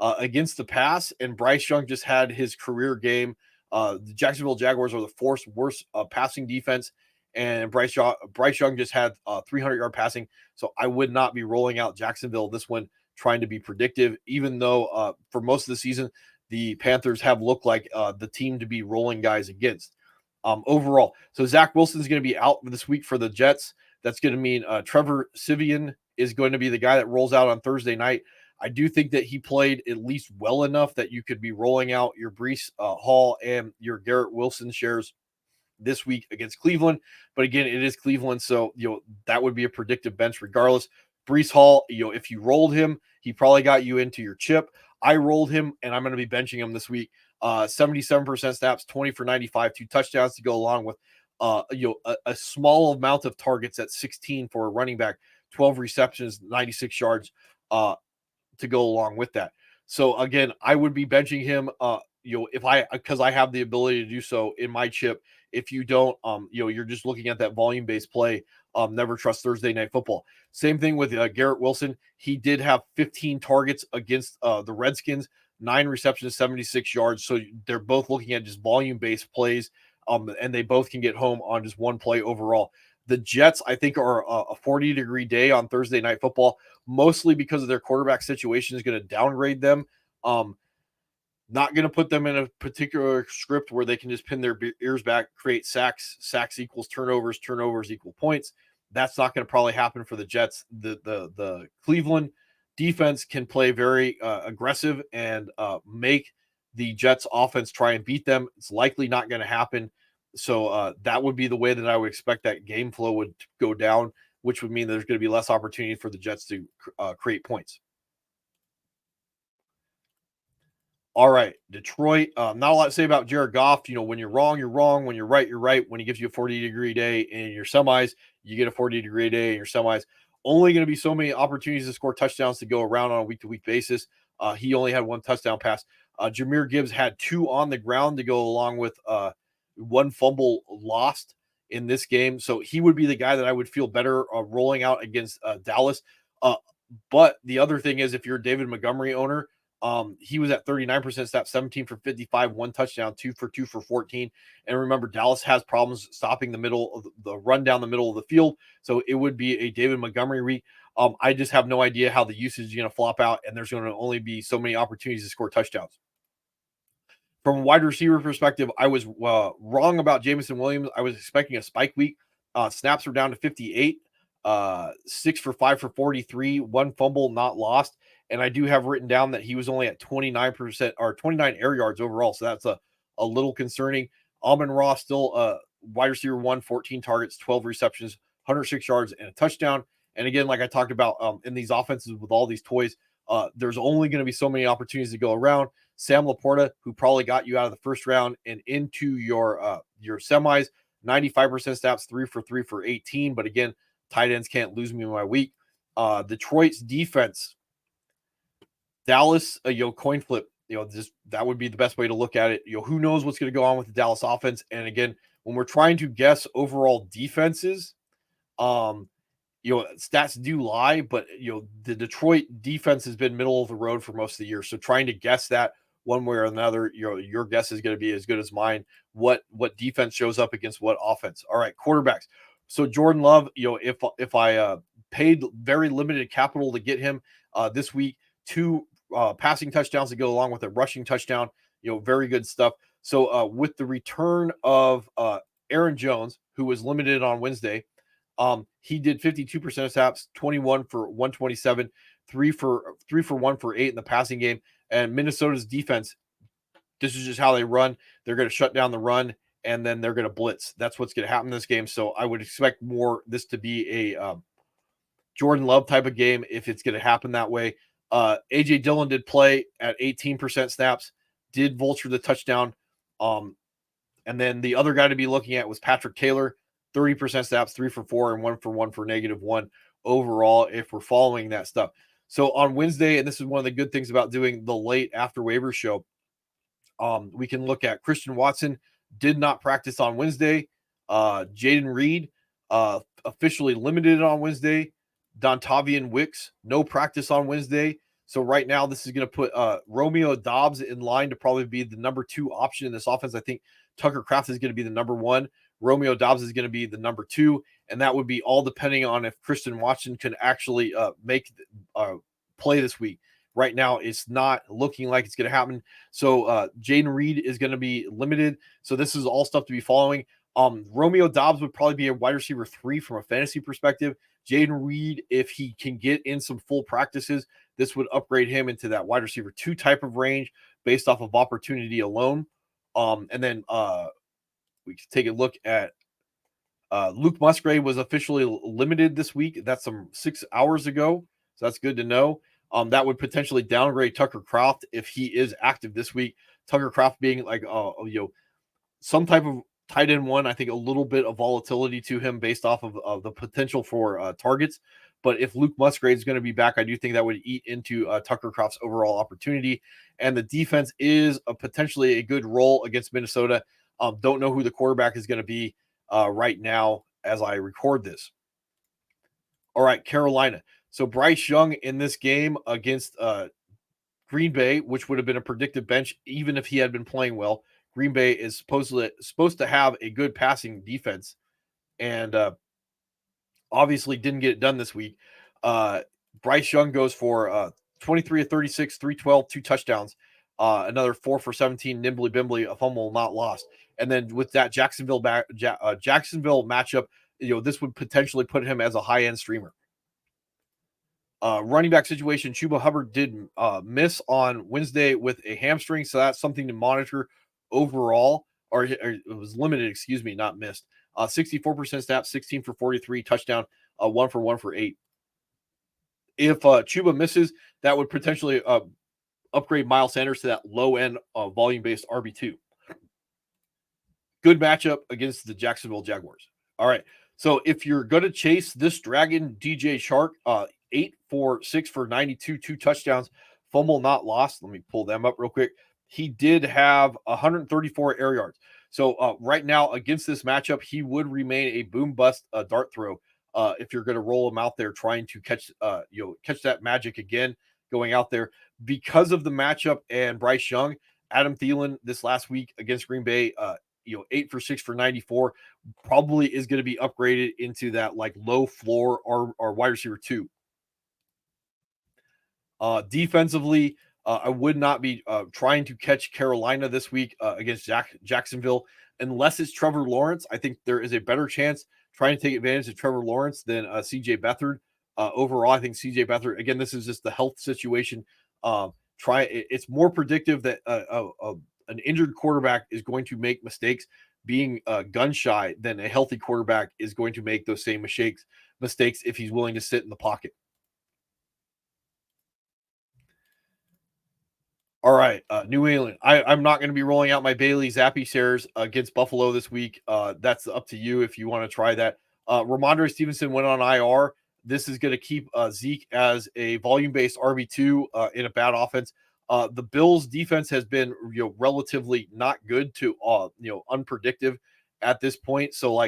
against the pass, and Bryce Young just had his career game. The Jacksonville Jaguars are the fourth worst passing defense, and Bryce Young just had 300-yard passing. So I would not be rolling out Jacksonville this one trying to be predictive, even though for most of the season, the Panthers have looked like the team to be rolling guys against. Overall, so Zach Wilson is going to be out this week for the Jets. That's going to mean Trevor Siemian is going to be the guy that rolls out on Thursday night. I do think that he played at least well enough that you could be rolling out your Breece Hall and your Garrett Wilson shares this week against Cleveland. But again, it is Cleveland, so that would be a predictive bench regardless. Brees Hall, if you rolled him, he probably got you into your chip. I rolled him, and I'm going to be benching him this week. 77% snaps, 20 for 95, 2 touchdowns to go along with a small amount of targets at 16 for a running back, 12 receptions, 96 yards to go along with that. So again, I would be benching him. Because I have the ability to do so in my chip. If you don't, you're just looking at that volume based play. Never trust Thursday Night Football. Same thing with Garrett Wilson. He did have 15 targets against the Redskins, 9 receptions, 76 yards. So they're both looking at just volume based plays, and they both can get home on just one play overall. The Jets, I think, are a 40-degree day on Thursday Night Football, mostly because of their quarterback situation is going to downgrade them. Not going to put them in a particular script where they can just pin their ears back, create sacks. Sacks equals turnovers. Turnovers equal points. That's not going to probably happen for the Jets. The Cleveland defense can play very aggressive and make the Jets offense try and beat them. It's likely not going to happen. So that would be the way that I would expect that game flow would go down, which would mean there's going to be less opportunity for the Jets to create points. All right, Detroit. Not a lot to say about Jared Goff. When you're wrong, you're wrong. When you're right, you're right. When he gives you a 40-degree day in your semis, you get a 40-degree day in your semis. Only going to be so many opportunities to score touchdowns to go around on a week-to-week basis. He only had 1 touchdown pass. Jahmyr Gibbs had 2 on the ground to go along with 1 fumble lost in this game. So he would be the guy that I would feel better rolling out against Dallas. But the other thing is, if you're a David Montgomery owner, he was at 39% snap, 17 for 55, 1 touchdown, 2 for 2 for 14. And remember, Dallas has problems stopping the middle of the run down the middle of the field. So it would be a David Montgomery week. I just have no idea how the usage is going to flop out, and there's going to only be so many opportunities to score touchdowns. From a wide receiver perspective, I was wrong about Jameson Williams. I was expecting a spike week. Snaps were down to 58, 6 for 5 for 43, 1 fumble not lost. And I do have written down that he was only at 29% or 29 air yards overall. So that's a little concerning. Amon-Ra still wide receiver 1, 14 targets, 12 receptions, 106 yards, and a touchdown. And again, like I talked about in these offenses with all these toys, there's only going to be so many opportunities to go around. Sam Laporta, who probably got you out of the first round and into your semis, 95% snaps, 3 for 3 for 18. But again, tight ends can't lose me in my week. Detroit's defense, Dallas, coin flip. That would be the best way to look at it. Who knows what's going to go on with the Dallas offense? And again, when we're trying to guess overall defenses, stats do lie, but the Detroit defense has been middle of the road for most of the year. So trying to guess that one way or another, your guess is going to be as good as mine. What defense shows up against what offense? All right, quarterbacks. So Jordan Love, if I paid very limited capital to get him this week, 2 passing touchdowns to go along with a rushing touchdown, very good stuff. So with the return of Aaron Jones, who was limited on Wednesday, he did 52% of snaps, 21 for 127, 3 for 1 for 8 in the passing game. And Minnesota's defense, this is just how they run. They're going to shut down the run, and then they're going to blitz. That's what's going to happen in this game. So I would expect this to be a Jordan Love type of game if it's going to happen that way. AJ Dillon did play at 18% snaps, did vulture the touchdown. And then the other guy to be looking at was Patrick Taylor, 30% snaps, 3 for 4 and 1 for 1 for -1 overall, if we're following that stuff. So on Wednesday, and this is one of the good things about doing the late after waivers show, we can look at Christian Watson did not practice on Wednesday. Jaden Reed officially limited on Wednesday. Dontavian Wicks, no practice on Wednesday. So right now, this is going to put Romeo Doubs in line to probably be the number 2 option in this offense. I think Tucker Kraft is going to be the number 1. Romeo Doubs is going to be the number 2. And that would be all depending on if Christian Watson can actually make play this week. Right now, it's not looking like it's going to happen. So Jaden Reed is going to be limited. So this is all stuff to be following. Romeo Doubs would probably be a wide receiver 3 from a fantasy perspective. Jaden Reed, if he can get in some full practices, this would upgrade him into that wide receiver 2 type of range based off of opportunity alone. And then we can take a look at Luke Musgrave was officially limited this week. That's some 6 hours ago, so that's good to know. That would potentially downgrade Tucker Kraft if he is active this week. Tucker Kraft being like some type of tight end one, I think a little bit of volatility to him based off of the potential for targets. But if Luke Musgrave is going to be back, I do think that would eat into Tucker Kraft's overall opportunity. And the defense is potentially a good role against Minnesota. Don't know who the quarterback is going to be right now as I record this. All right, Carolina. So Bryce Young in this game against Green Bay, which would have been a predicted bench, even if he had been playing well. Green Bay is supposed to have a good passing defense, and obviously didn't get it done this week. Bryce Young goes for 23 of 36, 312, 2 touchdowns, another 4 for 17, nimbly bimbly, a fumble not lost. And then with that Jacksonville matchup, this would potentially put him as a high end streamer. Running back situation, Chuba Hubbard did miss on Wednesday with a hamstring, so that's something to monitor overall, or it was limited, excuse me, not missed. 64% snaps, 16 for 43, touchdown, 1 for 1 for 8. If Chuba misses, that would potentially upgrade Miles Sanders to that low-end volume-based RB2. Good matchup against the Jacksonville Jaguars. All right, so if you're going to chase this Dragon, DJ Chark, 8 for 6 for 92, 2 touchdowns, fumble not lost. Let me pull them up real quick. He did have 134 air yards. So right now against this matchup, he would remain a boom bust dart throw if you're going to roll him out there trying to catch that magic again going out there. Because of the matchup and Bryce Young, Adam Thielen this last week against Green Bay, 8 for 6 for 94, probably is going to be upgraded into that like low floor or wide receiver 2. Defensively, I would not be trying to catch Carolina this week against Jacksonville unless it's Trevor Lawrence. I think there is a better chance trying to take advantage of Trevor Lawrence than CJ Beathard. Overall, I think CJ Beathard, again, this is just the health situation. It's more predictive that an injured quarterback is going to make mistakes being gun shy than a healthy quarterback is going to make those same mistakes if he's willing to sit in the pocket. All right, New England. I'm not going to be rolling out my Bailey Zappi shares against Buffalo this week. That's up to you if you want to try that. Ramondre Stevenson went on IR. This is going to keep Zeke as a volume-based RB2 in a bad offense. The Bills' defense has been relatively not good to unpredictable at this point. So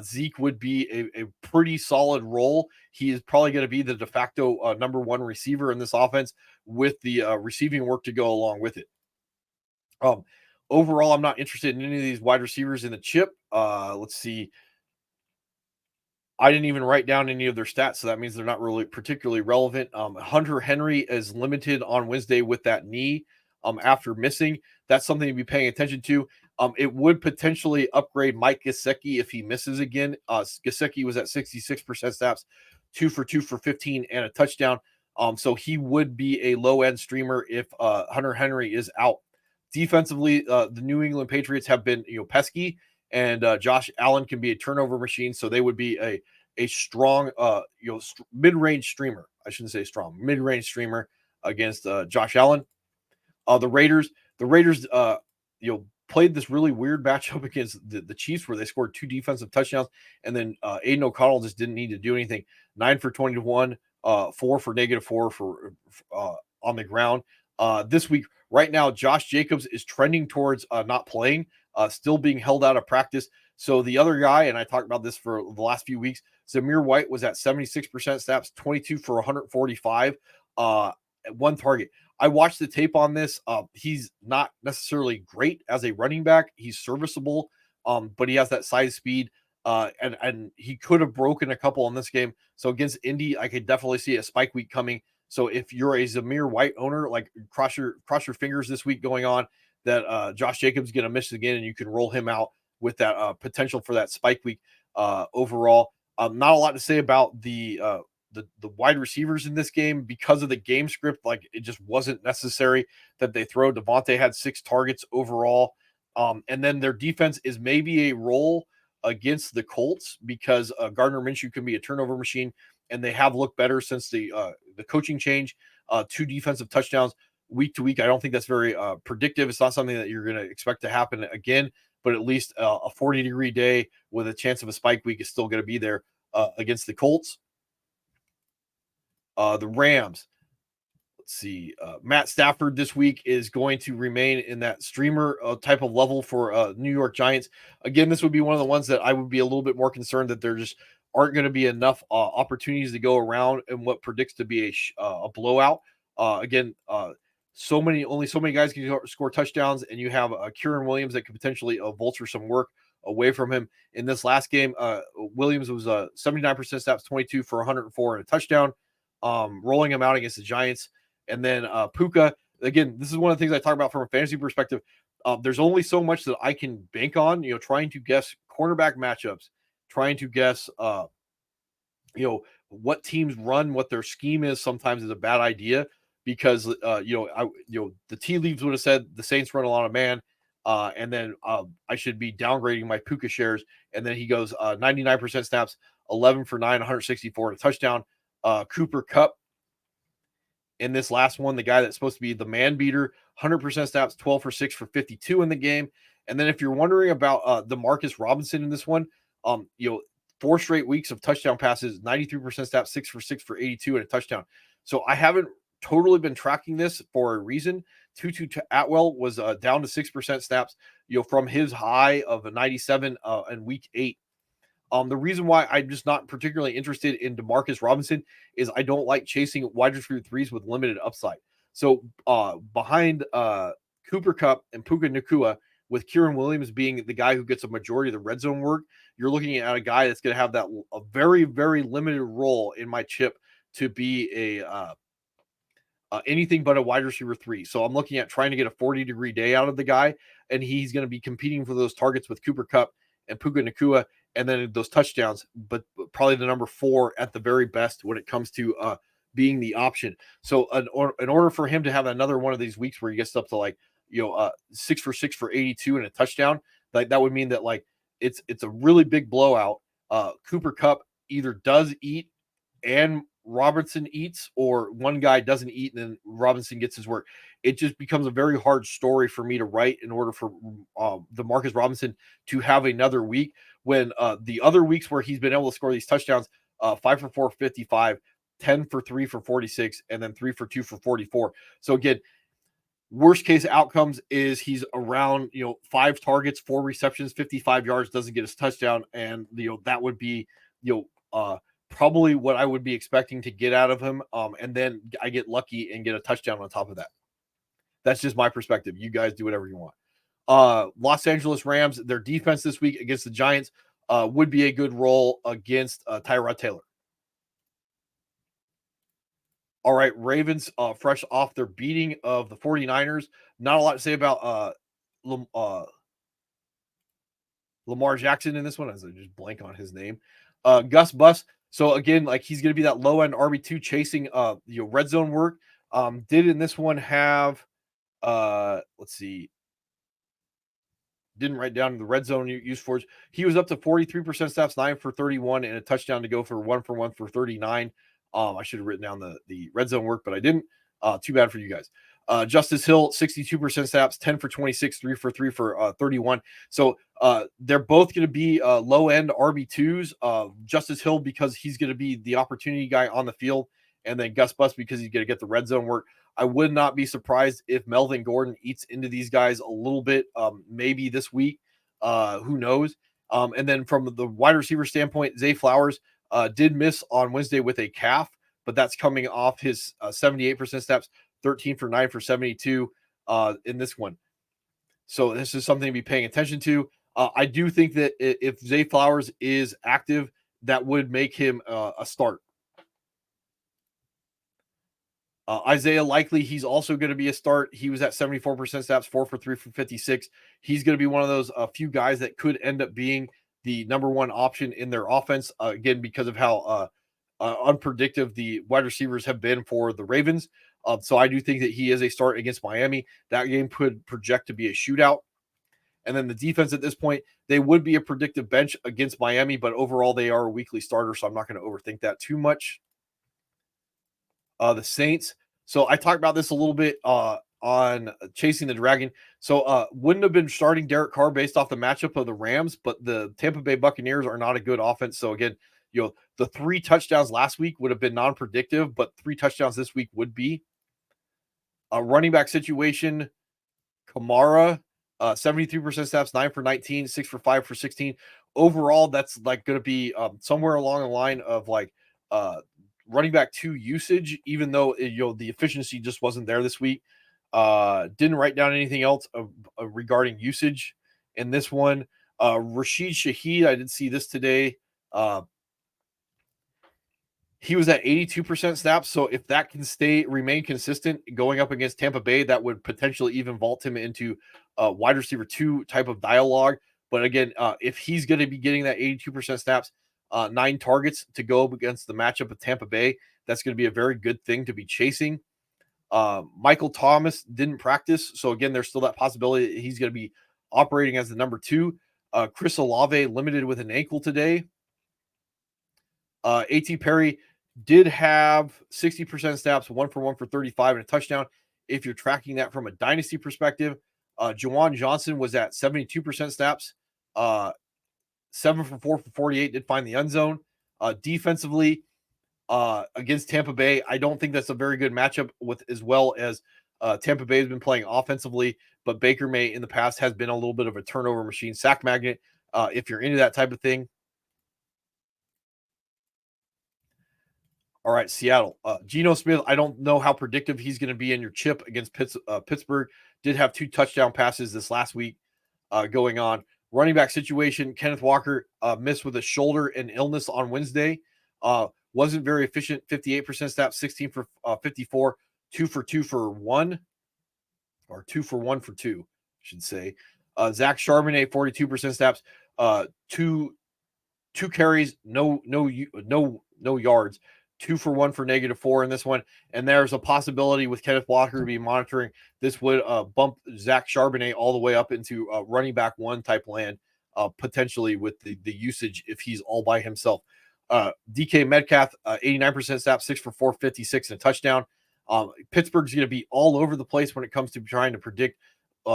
Zeke would be a pretty solid role. He is probably going to be the de facto number one receiver in this offense with the receiving work to go along with it. Overall, I'm not interested in any of these wide receivers in the chip. Let's see. I didn't even write down any of their stats, so that means they're not really particularly relevant. Hunter Henry is limited on Wednesday with that knee after missing. That's something to be paying attention to. It would potentially upgrade Mike Gesicki if he misses again. Gesicki was at 66% snaps, 2 for 2 for 15 and a touchdown. So he would be a low-end streamer if Hunter Henry is out. Defensively, the New England Patriots have been pesky, and Josh Allen can be a turnover machine. So they would be a strong mid-range streamer. I shouldn't say strong, mid-range streamer against Josh Allen. The Raiders played this really weird matchup against the Chiefs where they scored 2 defensive touchdowns, and then Aiden O'Connell just didn't need to do anything. 9 for 21, 4 for -4 for on the ground. This week, right now, Josh Jacobs is trending towards not playing, still being held out of practice. So the other guy, and I talked about this for the last few weeks, Zamir White was at 76% snaps, 22 for 145, one target. I watched the tape on this. He's not necessarily great as a running back. He's serviceable, but he has that size, speed, and he could have broken a couple in this game. So against Indy, I could definitely see a spike week coming. So if you're a Zamir White owner, like cross your fingers this week going on that Josh Jacobs is going to miss again, and you can roll him out with that potential for that spike week overall. Not a lot to say about the wide receivers in this game because of the game script. Like it just wasn't necessary that they throw. Devontae had 6 targets overall. And then their defense is maybe a role against the Colts because Gardner Minshew can be a turnover machine, and they have looked better since the coaching change. 2 defensive touchdowns week to week. I don't think that's very predictive. It's not something that you're going to expect to happen again, but at least a 40-degree day with a chance of a spike week is still going to be there against the Colts. The Rams. Let's see. Matt Stafford this week is going to remain in that streamer type of level for New York Giants. Again, this would be one of the ones that I would be a little bit more concerned that there just aren't going to be enough opportunities to go around in what predicts to be a blowout. Again, only so many guys can score touchdowns, and you have Kieran Williams that could potentially vulture some work away from him. In this last game, Williams was 79% snaps, 22 for 104 and a touchdown, rolling him out against the Giants. And then Puka, again, this is one of the things I talk about from a fantasy perspective. There's only so much that I can bank on, trying to guess cornerback matchups, trying to guess, what teams run, what their scheme is. Sometimes is a bad idea because, the tea leaves would have said the Saints run a lot of man, and then I should be downgrading my Puka shares. And then he goes 99% snaps, 11 for 9, 164 and a touchdown. Cooper Kupp. In this last one, the guy that's supposed to be the man beater, 100% snaps, 12 for 6 for 52 in the game. And then if you're wondering about Demarcus Robinson in this one, 4 straight weeks of touchdown passes, 93% snaps, 6 for 6 for 82 and a touchdown. So I haven't totally been tracking this for a reason. Tutu Atwell was down to 6% snaps, from his high of a 97 in week 8. The reason why I'm just not particularly interested in Demarcus Robinson is I don't like chasing wide receiver threes with limited upside. So behind Cooper Kupp and Puka Nacua, with Kieran Williams being the guy who gets a majority of the red zone work, you're looking at a guy that's going to have a very, very limited role in my chip to be anything but a wide receiver 3. So I'm looking at trying to get a 40-degree day out of the guy, and he's going to be competing for those targets with Cooper Kupp and Puka Nacua, and then those touchdowns, but probably the number 4 at the very best when it comes to being the option. So in order for him to have another one of these weeks where he gets up to 6 for 6 for 82 and a touchdown, that would mean that it's a really big blowout. Cooper Kupp either does eat and Robinson eats, or one guy doesn't eat and then Robinson gets his work. It just becomes a very hard story for me to write in order for the Marcus Robinson to have another week when the other weeks where he's been able to score these touchdowns, 5 for 4, 55, 10 for 3 for 46, and then 3 for 2 for 44. So again, worst case outcomes is he's around 5 targets, 4 receptions, 55 yards, doesn't get his touchdown, and that would be probably what I would be expecting to get out of him. And then I get lucky and get a touchdown on top of that. That's just my perspective. You guys do whatever you want. Los Angeles Rams, their defense this week against the Giants would be a good role against Tyrod Taylor. All right, Ravens, fresh off their beating of the 49ers. Not a lot to say about Lamar Jackson in this one, as I just blank on his name. Gus Bus. So again, he's going to be that low end RB2 chasing red zone work. Did in this one have let's see. Didn't write down the red zone use for. He was up to 43% snaps, 9 for 31, and a touchdown to go for 1 for 1 for 39. I should have written down the red zone work, but I didn't. Too bad for you guys. Justice Hill, 62% snaps, 10 for 26, 3 for 3 for 31. So they're both going to be low end RB2s. Justice Hill because he's going to be the opportunity guy on the field, and then Gus Bus because he's going to get the red zone work. I would not be surprised if Melvin Gordon eats into these guys a little bit, maybe this week. Who knows? And then from the wide receiver standpoint, Zay Flowers did miss on Wednesday with a calf, but that's coming off his 78% snaps, 13 for 9 for 72 in this one. So this is something to be paying attention to. I do think that if Zay Flowers is active, that would make him a start. Isaiah Likely, he's also going to be a start. He was at 74% snaps, 4 for 3 for 56. He's going to be one of those few guys that could end up being the number 1 option in their offense, again, because of how unpredictable the wide receivers have been for the Ravens. So I do think that he is a start against Miami. That game could project to be a shootout. And then the defense at this point, they would be a predictive bench against Miami, but overall they are a weekly starter, so I'm not going to overthink that too much. The Saints. So I talked about this a little bit on Chasing the Dragon. So wouldn't have been starting Derek Carr based off the matchup of the Rams, but the Tampa Bay Buccaneers are not a good offense. So again, the 3 touchdowns last week would have been non-predictive, but 3 touchdowns this week would be. A running back situation, Kamara, 73% snaps, 9 for 19, 6 for 5 for 16. Overall, that's like going to be somewhere along the line of like running back 2 usage, even though the efficiency just wasn't there this week. Didn't write down anything else regarding usage in this one. Rashid Shaheed, I did see this today. He was at 82% snaps. So if that can remain consistent going up against Tampa Bay, that would potentially even vault him into wide receiver 2 type of dialogue. But again, if he's going to be getting that 82% snaps, 9 targets to go up against the matchup of Tampa Bay, that's going to be a very good thing to be chasing. Michael Thomas didn't practice. So again, there's still that possibility that he's going to be operating as the number 2. Chris Olave limited with an ankle today. A.T. Perry did have 60% snaps, 1 for 1 for 35 and a touchdown. If you're tracking that from a dynasty perspective, Juwan Johnson was at 72% snaps, 7 for 4 for 48, did find the end zone. Defensively, against Tampa Bay, I don't think that's a very good matchup with as well as Tampa Bay has been playing offensively, but Baker May in the past has been a little bit of a turnover machine, sack magnet. If you're into that type of thing. All right, Seattle. Geno Smith, I don't know how predictive he's going to be in your chip against Pittsburgh. Did have 2 touchdown passes this last week going on. Running back situation, Kenneth Walker missed with a shoulder and illness on Wednesday. Wasn't very efficient, 58% snaps, 16 for 54, 2 for 2 for 1, or 2 for 1 for 2, I should say. Zach Charbonnet, 42% snaps, 2 carries, no yards. 2 for 1 for -4 in this one. And there's a possibility with Kenneth Walker to be monitoring. This would bump Zach Charbonnet all the way up into running back 1 type land, potentially with the usage if he's all by himself. DK Metcalf, 89% snap, 6 for 4, 56 and a touchdown. Pittsburgh's going to be all over the place when it comes to trying to predict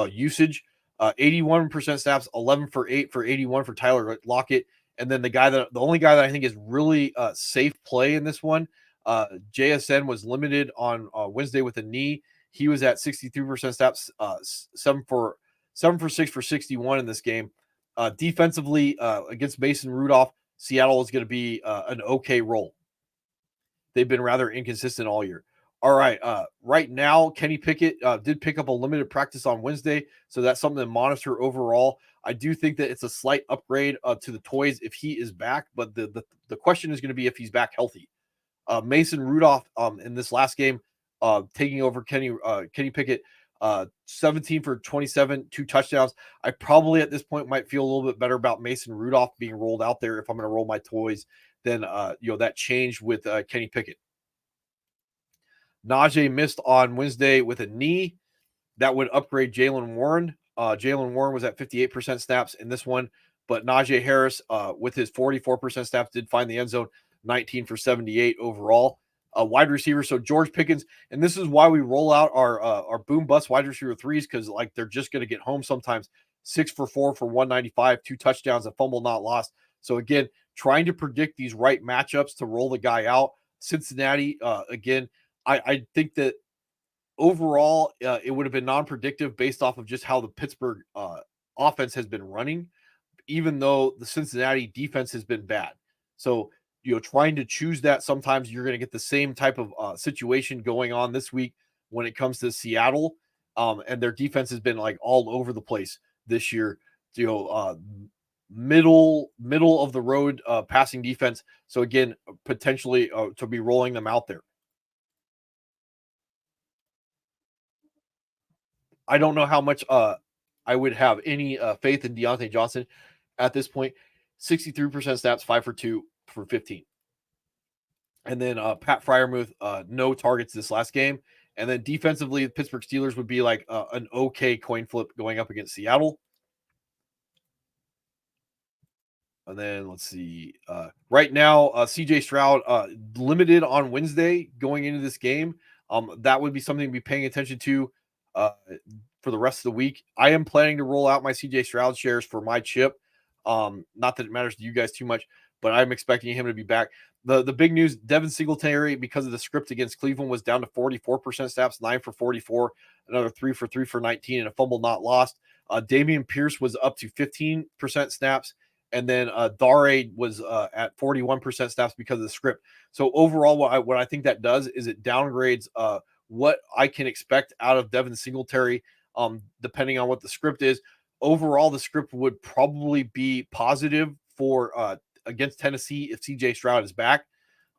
usage. 81% snaps, 11 for 8 for 81 for Tyler Lockett. And then the only guy that I think is really safe play in this one, JSN was limited on Wednesday with a knee. He was at 63% snaps, 7 for 6 for 61 in this game. Defensively, against Mason Rudolph, Seattle is going to be an okay role. They've been rather inconsistent all year. All right. Right now, Kenny Pickett did pick up a limited practice on Wednesday, so that's something to monitor overall. I do think that it's a slight upgrade to the toys if he is back, but the question is going to be if he's back healthy. Mason Rudolph in this last game, taking over Kenny Pickett, 17 for 27, 2 touchdowns. I probably at this point might feel a little bit better about Mason Rudolph being rolled out there if I'm going to roll my toys than that change with Kenny Pickett. Najee missed on Wednesday with a knee. That would upgrade Jaylen Warren. Jaylen Warren was at 58% snaps in this one, but Najee Harris, with his 44% snaps, did find the end zone, 19 for 78 overall. Wide receiver, so George Pickens, and this is why we roll out our boom bust wide receiver 3s, because like they're just going to get home sometimes. 6 for 4 for 195, 2 touchdowns, a fumble not lost. So again, trying to predict these right matchups to roll the guy out. Cincinnati, again, I think that overall, it would have been non-predictive based off of just how the Pittsburgh offense has been running, even though the Cincinnati defense has been bad. So, trying to choose that, sometimes you're going to get the same type of situation going on this week when it comes to Seattle. And their defense has been like all over the place this year. Middle of the road passing defense. So again, potentially to be rolling them out there. I don't know how much I would have any faith in Deontay Johnson at this point. 63% snaps, 5 for 2 for 15. And then Pat Fryermuth, no targets this last game. And then defensively, the Pittsburgh Steelers would be like an okay coin flip going up against Seattle. And then let's see. Right now, CJ Stroud limited on Wednesday going into this game. That would be something to be paying attention to uh, for the rest of the week. I am planning to roll out my CJ Stroud shares for my chip. Not that it matters to you guys too much, but I'm expecting him to be back. The big news: Devin Singletary, because of the script against Cleveland, was down to 44% snaps, 9 for 44, another 3 for 19, and a fumble not lost. Damian Pierce was up to 15% snaps, and then Dare was at 41% snaps because of the script. So overall, what I think that does is it downgrades what I can expect out of Devin Singletary, depending on what the script is. Overall, the script would probably be positive for against Tennessee if CJ Stroud is back,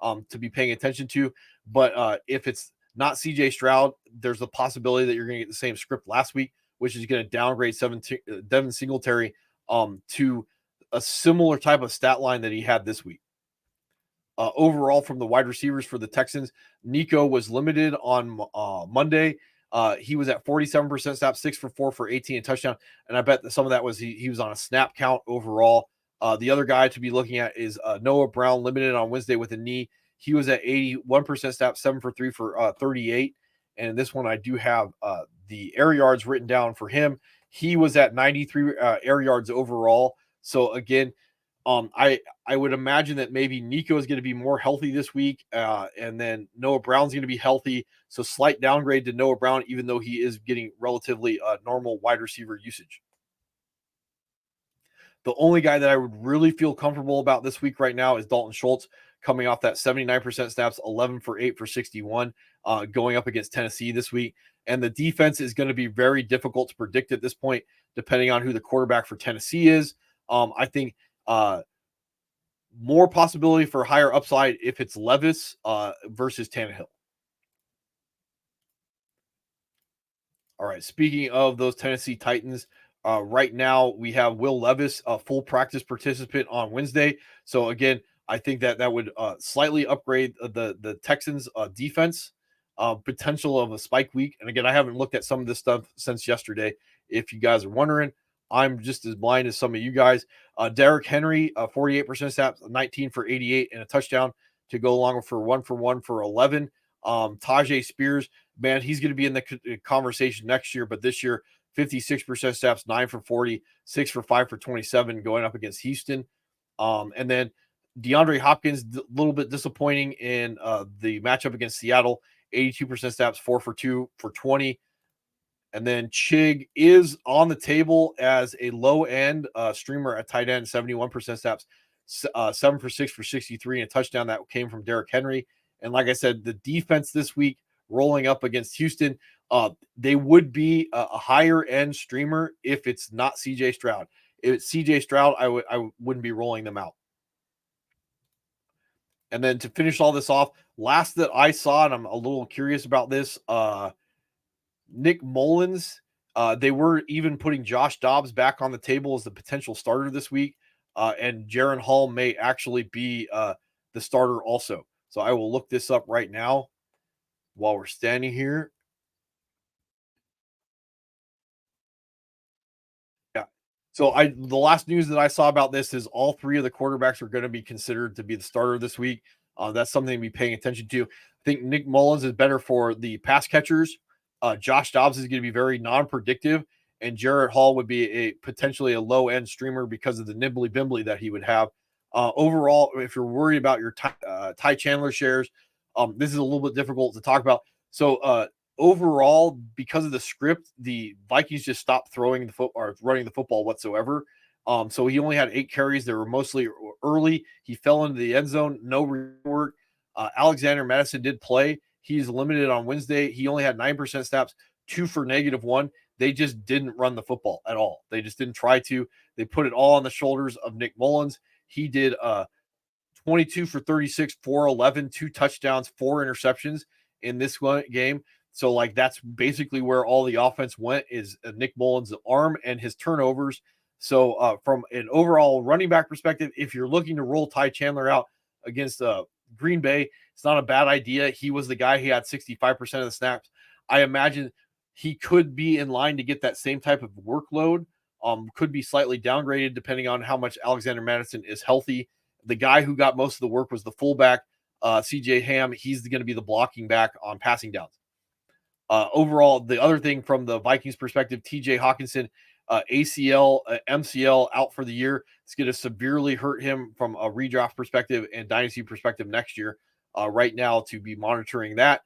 to be paying attention to. But if it's not CJ Stroud, there's a possibility that you're going to get the same script last week, which is going to downgrade Devin Singletary to a similar type of stat line that he had this week. Overall, from the wide receivers for the Texans, Nico was limited on Monday. He was at 47% snap, 6 for 4 for 18 and touchdown. And I bet that some of that was he was on a snap count overall. The other guy to be looking at is Noah Brown, limited on Wednesday with a knee. He was at 81% snap, 7 for 3 for 38. And this one, I do have the air yards written down for him. He was at 93 air yards overall. So again, I would imagine that maybe Nico is going to be more healthy this week, and then Noah Brown's going to be healthy. So slight downgrade to Noah Brown, even though he is getting relatively normal wide receiver usage. The only guy that I would really feel comfortable about this week right now is Dalton Schultz, coming off that 79% snaps, 11 for 8 for 61, going up against Tennessee this week. And the defense is going to be very difficult to predict at this point, depending on who the quarterback for Tennessee is. I think more possibility for higher upside if it's Levis versus Tannehill. All right. Speaking of those Tennessee Titans, right now we have Will Levis, a full practice participant on Wednesday. So again, I think that would slightly upgrade the Texans defense, potential of a spike week. And again, I haven't looked at some of this stuff since yesterday. If you guys are wondering, I'm just as blind as some of you guys. Derrick Henry, 48% snaps, 19 for 88 and a touchdown to go along for 1 for 11. Tajay Spears, man, he's going to be in the conversation next year, but this year, 56% snaps, 9 for 40, 6 for 5 for 27, going up against Houston. And then DeAndre Hopkins, a little bit disappointing in the matchup against Seattle, 82% snaps, 4 for 2 for 20. And then Chig is on the table as a low end streamer at tight end, 71% snaps, 7 for 6 for 63, and a touchdown that came from Derrick Henry. And like I said, the defense this week rolling up against Houston, they would be a higher end streamer if it's not CJ Stroud. If it's CJ Stroud, I wouldn't be rolling them out. And then to finish all this off, last that I saw, and I'm a little curious about this, Nick Mullins. They were even putting Josh Dobbs back on the table as the potential starter this week. And Jaron Hall may actually be the starter also. So I will look this up right now while we're standing here. Yeah. So the last news that I saw about this is all three of the quarterbacks are going to be considered to be the starter this week. That's something to be paying attention to. I think Nick Mullins is better for the pass catchers. Josh Dobbs is going to be very non-predictive, and Jarrett Hall would be a potentially a low-end streamer because of the nibbly bimbly that he would have. Overall, if you're worried about your Ty Chandler shares, this is a little bit difficult to talk about. So overall, because of the script, the Vikings just stopped throwing the foot or running the football whatsoever. So he only had 8 carries. They were mostly early. He fell into the end zone. No work. Alexander Madison did play. He's limited on Wednesday. He only had 9% snaps, 2 for -1. They just didn't run the football at all. They just didn't try to. They put it all on the shoulders of Nick Mullins. He did 22 for 36, 411, 2 touchdowns, 4 interceptions in this game. So, like, that's basically where all the offense went is Nick Mullins' arm and his turnovers. So, from an overall running back perspective, if you're looking to roll Ty Chandler out against Green Bay, it's not a bad idea. He was the guy. He had 65% of the snaps. I imagine he could be in line to get that same type of workload could be slightly downgraded depending on how much Alexander Madison is healthy. The guy who got most of the work was the fullback, CJ Ham. He's going to be the blocking back on passing downs. Overall, the other thing from the Vikings perspective, TJ Hawkinson, ACL, MCL out for the year. It's going to severely hurt him from a redraft perspective and dynasty perspective next year. Right now, to be monitoring that.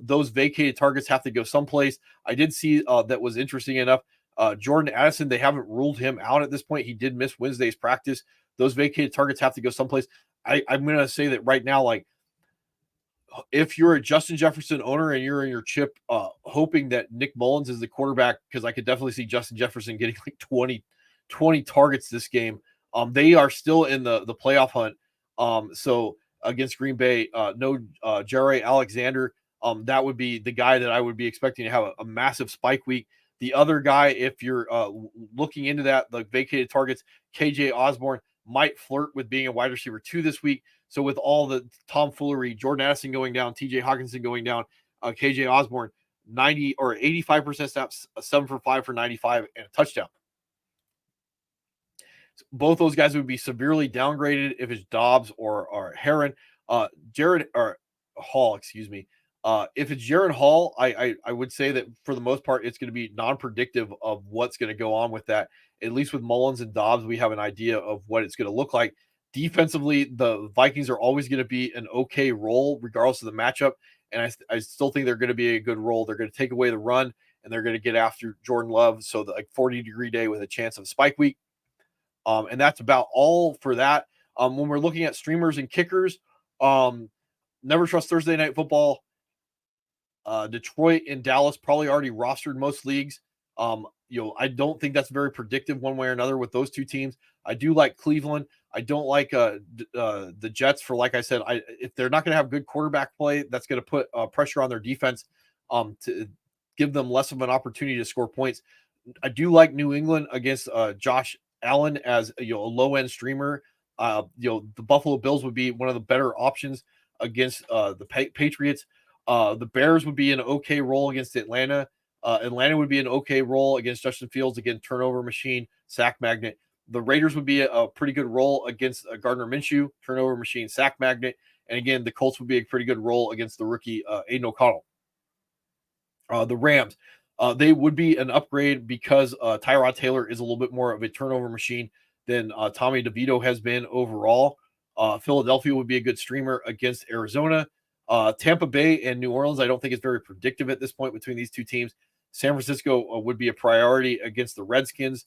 Those vacated targets have to go someplace. I did see that was interesting enough. Jordan Addison, they haven't ruled him out at this point. He did miss Wednesday's practice. Those vacated targets have to go someplace. I'm going to say that right now, like, if you're a Justin Jefferson owner and you're in your chip, hoping that Nick Mullins is the quarterback, because I could definitely see Justin Jefferson getting like 20 targets this game. They are still in the playoff hunt. So against Green Bay, no Jaire Alexander. That would be the guy that I would be expecting to have a massive spike week. The other guy, if you're looking into that, the vacated targets, KJ Osborne might flirt with being a wide receiver 2 this week. So with all the tomfoolery, Jordan Addison going down, TJ Hawkinson going down, KJ Osborne, 90 or 85% snaps, 7 for 5 for 95 and a touchdown. Both those guys would be severely downgraded if it's Dobbs or Heron. Jared or Hall, excuse me. If it's Jared Hall, I would say that for the most part, it's going to be non-predictive of what's going to go on with that. At least with Mullins and Dobbs, we have an idea of what it's going to look like. Defensively, the Vikings are always going to be an okay role, regardless of the matchup. And I still think they're going to be a good role. They're going to take away the run, and they're going to get after Jordan Love. So the 40-degree day with a chance of spike week. And that's about all for that. When we're looking at streamers and kickers, never trust Thursday Night Football. Detroit and Dallas probably already rostered most leagues. I don't think that's very predictive one way or another with those two teams. I do like Cleveland. I don't like the Jets for, like I said, if they're not going to have good quarterback play, that's going to put pressure on their defense to give them less of an opportunity to score points. I do like New England against Josh Allen as a low end streamer. The Buffalo Bills would be one of the better options against the Patriots. The Bears would be an okay role against Atlanta. Atlanta would be an okay role against Justin Fields. Again, turnover machine, sack magnet. The Raiders would be a pretty good role against Gardner Minshew, turnover machine, sack magnet. And again, the Colts would be a pretty good role against the rookie Aiden O'Connell. The Rams, they would be an upgrade because Tyrod Taylor is a little bit more of a turnover machine than Tommy DeVito has been overall. Philadelphia would be a good streamer against Arizona. Tampa Bay and New Orleans, I don't think it's very predictive at this point between these two teams. San Francisco would be a priority against the Redskins.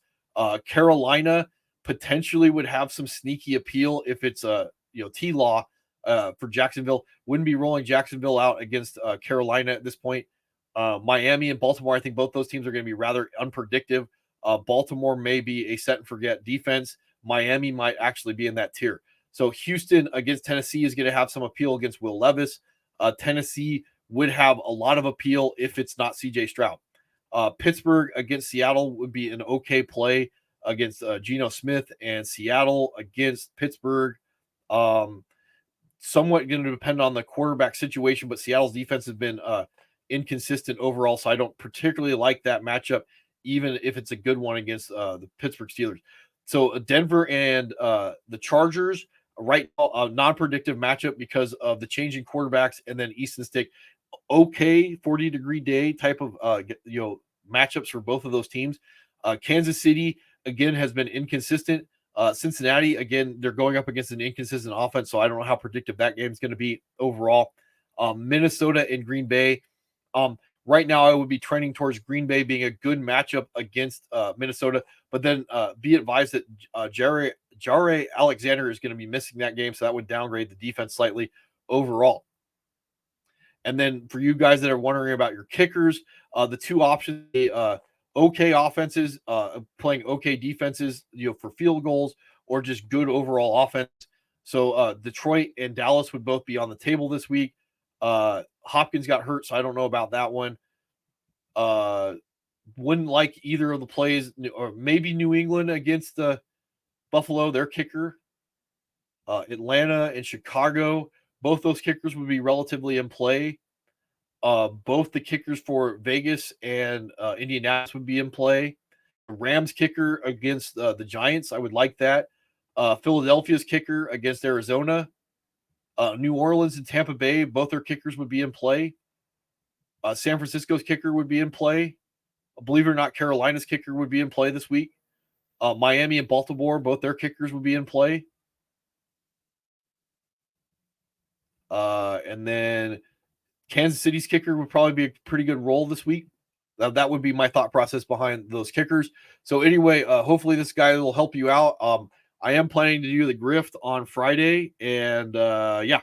Carolina potentially would have some sneaky appeal if it's T-Law for Jacksonville. Wouldn't be rolling Jacksonville out against Carolina at this point. Miami and Baltimore, I think both those teams are going to be rather unpredictable. Baltimore may be a set and forget defense. Miami might actually be in that tier. So Houston against Tennessee is going to have some appeal against Will Levis. Tennessee would have a lot of appeal if it's not CJ Stroud. Pittsburgh against Seattle would be an okay play against Geno Smith, and Seattle against Pittsburgh. Somewhat going to depend on the quarterback situation, but Seattle's defense has been inconsistent overall, so I don't particularly like that matchup, even if it's a good one against the Pittsburgh Steelers. So Denver and the Chargers, right now, a non-predictive matchup because of the changing quarterbacks, and then Easton Stick, okay 40-degree day type of matchups for both of those teams. Kansas City, again, has been inconsistent. Cincinnati, again, they're going up against an inconsistent offense, so I don't know how predictive that game is going to be overall. Minnesota and Green Bay. Right now, I would be trending towards Green Bay being a good matchup against Minnesota, but then be advised that Jaire Alexander is going to be missing that game, so that would downgrade the defense slightly overall. And then for you guys that are wondering about your kickers, the two options, okay offenses, playing okay defenses, for field goals, or just good overall offense. So Detroit and Dallas would both be on the table this week. Hopkins got hurt, so I don't know about that one. Wouldn't like either of the plays, or maybe New England against Buffalo, their kicker. Atlanta and Chicago, both those kickers would be relatively in play. Both the kickers for Vegas and Indianapolis would be in play. Rams kicker against the Giants. I would like that. Philadelphia's kicker against Arizona. New Orleans and Tampa Bay, both their kickers would be in play. San Francisco's kicker would be in play. Believe it or not, Carolina's kicker would be in play this week. Miami and Baltimore, both their kickers would be in play. And then Kansas City's kicker would probably be a pretty good role this week. That would be my thought process behind those kickers. So anyway, hopefully this guy will help you out. I am planning to do the grift on Friday, and yeah,